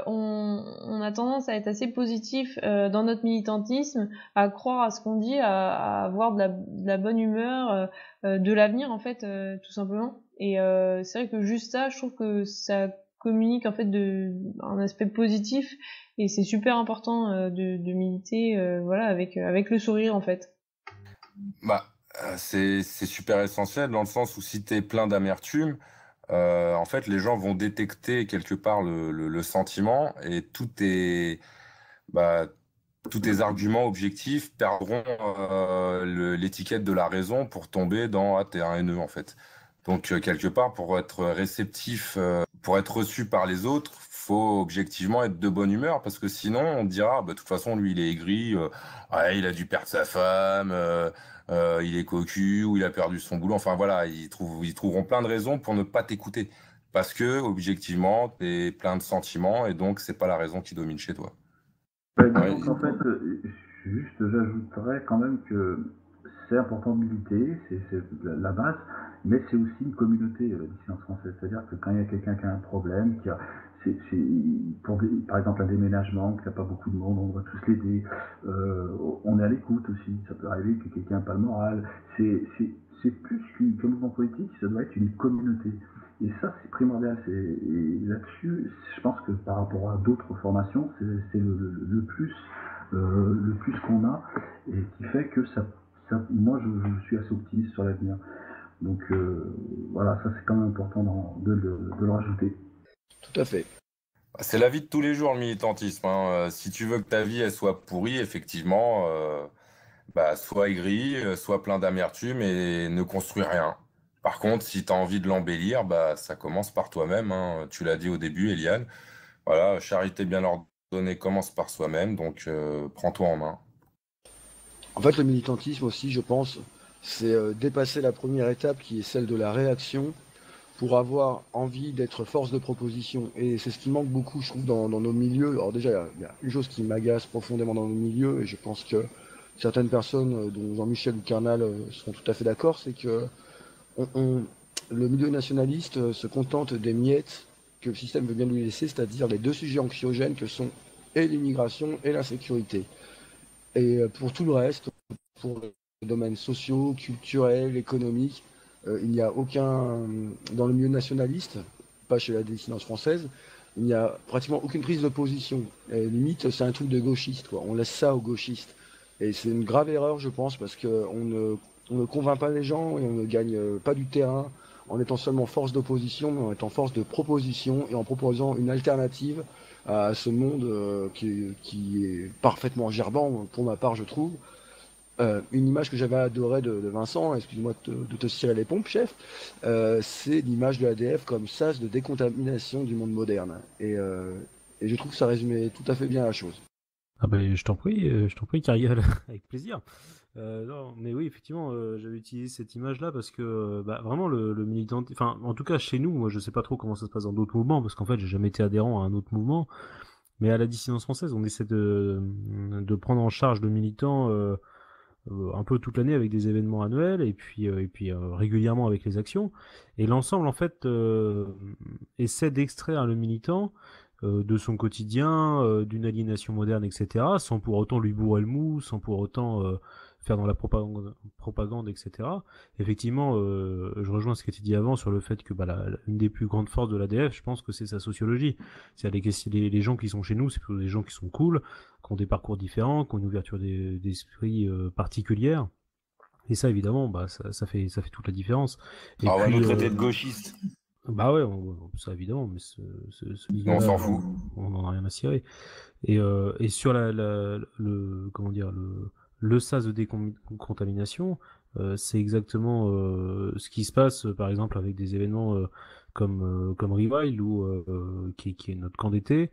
[SPEAKER 1] on a tendance à être assez positif dans notre militantisme, à croire à ce qu'on dit, à avoir de la bonne humeur, de l'avenir en fait, tout simplement. Et c'est vrai que juste ça, je trouve que ça communique en fait un aspect positif, et c'est super important de militer voilà avec le sourire en fait.
[SPEAKER 4] C'est super essentiel dans le sens où si t'es plein d'amertume, en fait les gens vont détecter quelque part le sentiment, et tous tes arguments objectifs perdront l'étiquette de la raison pour tomber dans t'es un haineux en fait. Donc quelque part, pour être réceptif, pour être reçu par les autres, faut objectivement être de bonne humeur parce que sinon on dira bah, de toute façon lui il est aigri, ouais, il a dû perdre sa femme, il est cocu ou il a perdu son boulot. Enfin voilà, ils trouveront plein de raisons pour ne pas t'écouter parce que objectivement t'es plein de sentiments et donc c'est pas la raison qui domine chez toi.
[SPEAKER 6] Ouais,
[SPEAKER 4] Ouais,
[SPEAKER 6] disons qu'en fait, j'ajouterais quand même que c'est important de militer, c'est la base, mais c'est aussi une communauté, la dissidence française. C'est-à-dire que quand il y a quelqu'un qui a un problème, par exemple un déménagement, qu'il n'y a pas beaucoup de monde, on va tous l'aider. On est à l'écoute aussi. Ça peut arriver que quelqu'un n'a pas le moral. C'est plus qu'un mouvement politique, ça doit être une communauté. Et ça, c'est primordial. Et là-dessus, je pense que par rapport à d'autres formations, c'est le plus qu'on a et qui fait que moi, je suis assez optimiste sur l'avenir. Donc voilà, ça c'est quand même important de le rajouter.
[SPEAKER 5] Tout à fait.
[SPEAKER 4] c'est la vie de tous les jours le militantisme, hein. Si tu veux que ta vie elle soit pourrie, effectivement, bah, sois aigri, sois plein d'amertume et ne construis rien. Par contre, si tu as envie de l'embellir, bah, ça commence par toi-même, hein. Tu l'as dit au début, Eliane. Voilà, charité bien ordonnée commence par soi-même, donc prends-toi en main.
[SPEAKER 5] En fait, le militantisme aussi, je pense, c'est dépasser la première étape qui est celle de la réaction pour avoir envie d'être force de proposition. Et c'est ce qui manque beaucoup, je trouve, dans nos milieux. Alors déjà, il y a une chose qui m'agace profondément dans nos milieux, et je pense que certaines personnes, dont Jean-Michel ou Carnal, seront tout à fait d'accord, c'est que le milieu nationaliste se contente des miettes que le système veut bien lui laisser, c'est-à-dire les deux sujets anxiogènes que sont et l'immigration et l'insécurité. Et pour tout le reste, pour les domaines sociaux, culturels, économiques, il n'y a aucun, dans le milieu nationaliste, pas chez la dissidence française, il n'y a pratiquement aucune prise de position. Et limite, c'est un truc de gauchiste, quoi. On laisse ça aux gauchistes. Et c'est une grave erreur, je pense, parce qu'on ne convainc pas les gens et on ne gagne pas du terrain en étant seulement force d'opposition, mais en étant force de proposition et en proposant une alternative à ce monde qui est parfaitement gerbant, pour ma part, je trouve. Une image que j'avais adorée de Vincent, excuse-moi de te cirer les pompes, chef, c'est l'image de l'ADF comme sas de décontamination du monde moderne. Et je trouve que ça résumait tout à fait bien la chose.
[SPEAKER 2] Ah ben, je t'en prie, Cariol, avec plaisir. Non, mais oui, effectivement, j'avais utilisé cette image-là parce que bah, vraiment le militant, enfin, en tout cas chez nous, moi je sais pas trop comment ça se passe dans d'autres mouvements parce qu'en fait j'ai jamais été adhérent à un autre mouvement, mais à la dissidence française, on essaie de prendre en charge le militant un peu toute l'année avec des événements annuels et puis régulièrement avec les actions. Et l'ensemble en fait essaie d'extraire le militant de son quotidien, d'une aliénation moderne, etc., sans pour autant lui bourrer le mou, sans pour autant faire dans la propagande, etc. Effectivement, je rejoins ce que tu dis avant sur le fait que bah, une des plus grandes forces de l'ADF, je pense que c'est sa sociologie. C'est-à-dire les gens qui sont chez nous, c'est plutôt des gens qui sont cool, qui ont des parcours différents, qui ont une ouverture d'esprit particulière. Et ça, évidemment, bah, ça fait toute la différence. Et
[SPEAKER 4] on va
[SPEAKER 2] puis,
[SPEAKER 4] nous traiter de gauchistes.
[SPEAKER 2] Bah ouais, ça évidemment, mais
[SPEAKER 4] On s'en fout.
[SPEAKER 2] on en a rien à cirer. Et sur comment dire, le sas de décontamination, c'est exactement ce qui se passe, par exemple, avec des événements comme Rewild, qui est notre camp d'été,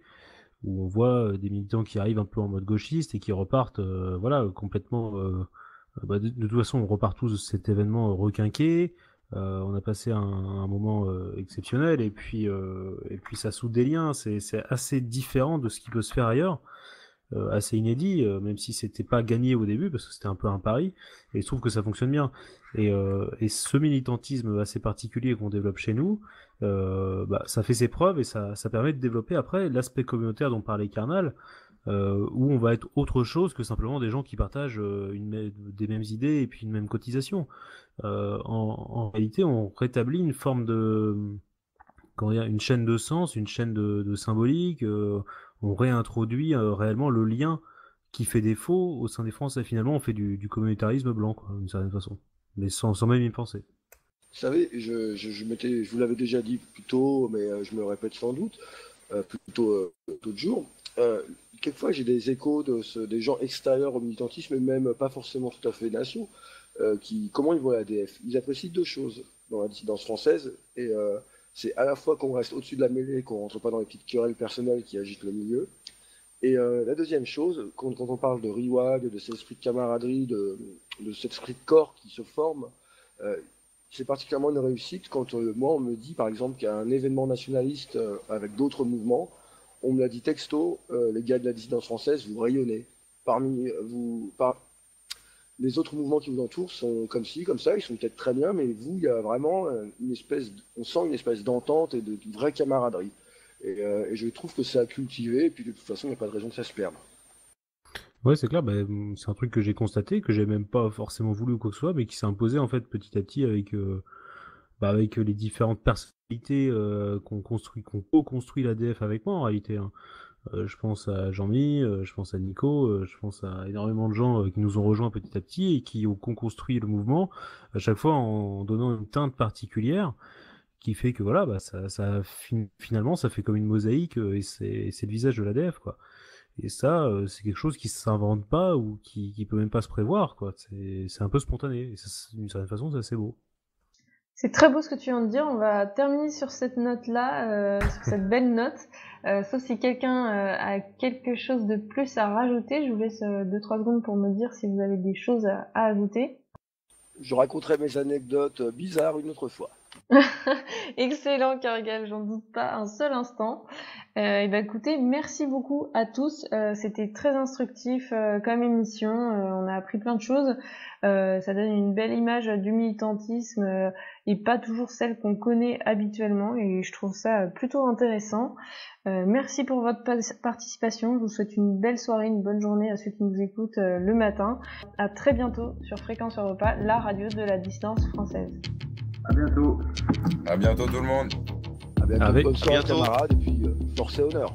[SPEAKER 2] où on voit des militants qui arrivent un peu en mode gauchiste et qui repartent, voilà, complètement. Bah, de toute façon, on repart tous de cet événement requinqué. On a passé un moment exceptionnel et puis ça soude des liens. C'est assez différent de ce qui peut se faire ailleurs, assez inédit, même si c'était pas gagné au début parce que c'était un peu un pari. Et je trouve que ça fonctionne bien. Et ce militantisme assez particulier qu'on développe chez nous, bah, ça fait ses preuves et ça permet de développer après l'aspect communautaire dont parlait Carnal. Où on va être autre chose que simplement des gens qui partagent des mêmes idées et puis une même cotisation. En réalité, on rétablit une forme de, comment dire, une chaîne de sens, une chaîne de symbolique. On réintroduit réellement le lien qui fait défaut au sein des Français. Finalement, on fait du communautarisme blanc, quoi, d'une certaine façon, mais sans même y penser.
[SPEAKER 5] Vous savez, je vous l'avais déjà dit plus tôt, mais je me répète sans doute, plutôt d'autres jours. Quelquefois, j'ai des échos des gens extérieurs au militantisme, et même pas forcément tout à fait nationaux, comment ils voient l'ADF. Ils apprécient deux choses dans la dissidence française, et c'est à la fois qu'on reste au-dessus de la mêlée, qu'on rentre pas dans les petites querelles personnelles qui agitent le milieu. Et la deuxième chose, quand on parle de RIWAG, de cet esprit de camaraderie, de cet esprit de corps qui se forme, c'est particulièrement une réussite quand moi on me dit par exemple qu'il y a un événement nationaliste avec d'autres mouvements, on me l'a dit texto, les gars de la dissidence française, vous rayonnez. Les autres mouvements qui vous entourent sont comme ci, comme ça, ils sont peut-être très bien, mais vous, il y a vraiment on sent une espèce d'entente et de vraie camaraderie. Et je trouve que ça a cultivé, et puis de toute façon, il n'y a pas de raison que ça se perde.
[SPEAKER 2] Ouais, c'est clair, c'est un truc que j'ai constaté, que j'ai même pas forcément voulu ou quoi que ce soit, mais qui s'est imposé en fait petit à petit avec les différentes personnalités qu'on co-construit l'ADF avec moi en réalité. Hein. Je pense à Jean-Mi, je pense à Nico, je pense à énormément de gens qui nous ont rejoints petit à petit et qui ont construit le mouvement, à chaque fois en donnant une teinte particulière, qui fait que voilà, finalement ça fait comme une mosaïque et c'est le visage de l'ADF quoi. Et ça, c'est quelque chose qui s'invente pas ou qui peut même pas se prévoir quoi. C'est un peu spontané et d'une certaine façon c'est assez beau.
[SPEAKER 1] C'est très beau ce que tu viens de dire. On va terminer sur cette note-là, sur cette belle note. Sauf si quelqu'un a quelque chose de plus à rajouter. Je vous laisse 2-3 secondes pour me dire si vous avez des choses à ajouter.
[SPEAKER 5] Je raconterai mes anecdotes bizarres une autre fois.
[SPEAKER 1] Excellent, Cargal, j'en doute pas un seul instant. Et ben écoutez, merci beaucoup à tous. C'était très instructif comme émission. On a appris plein de choses. Ça donne une belle image du militantisme et pas toujours celle qu'on connaît habituellement. Et je trouve ça plutôt intéressant. Merci pour votre participation. Je vous souhaite une belle soirée, une bonne journée à ceux qui nous écoutent le matin. À très bientôt sur Fréquence Europa, la radio de la dissidence française.
[SPEAKER 6] À bientôt.
[SPEAKER 4] À bientôt tout le monde.
[SPEAKER 5] À bientôt, bonne soirée camarades, et puis force et honneur.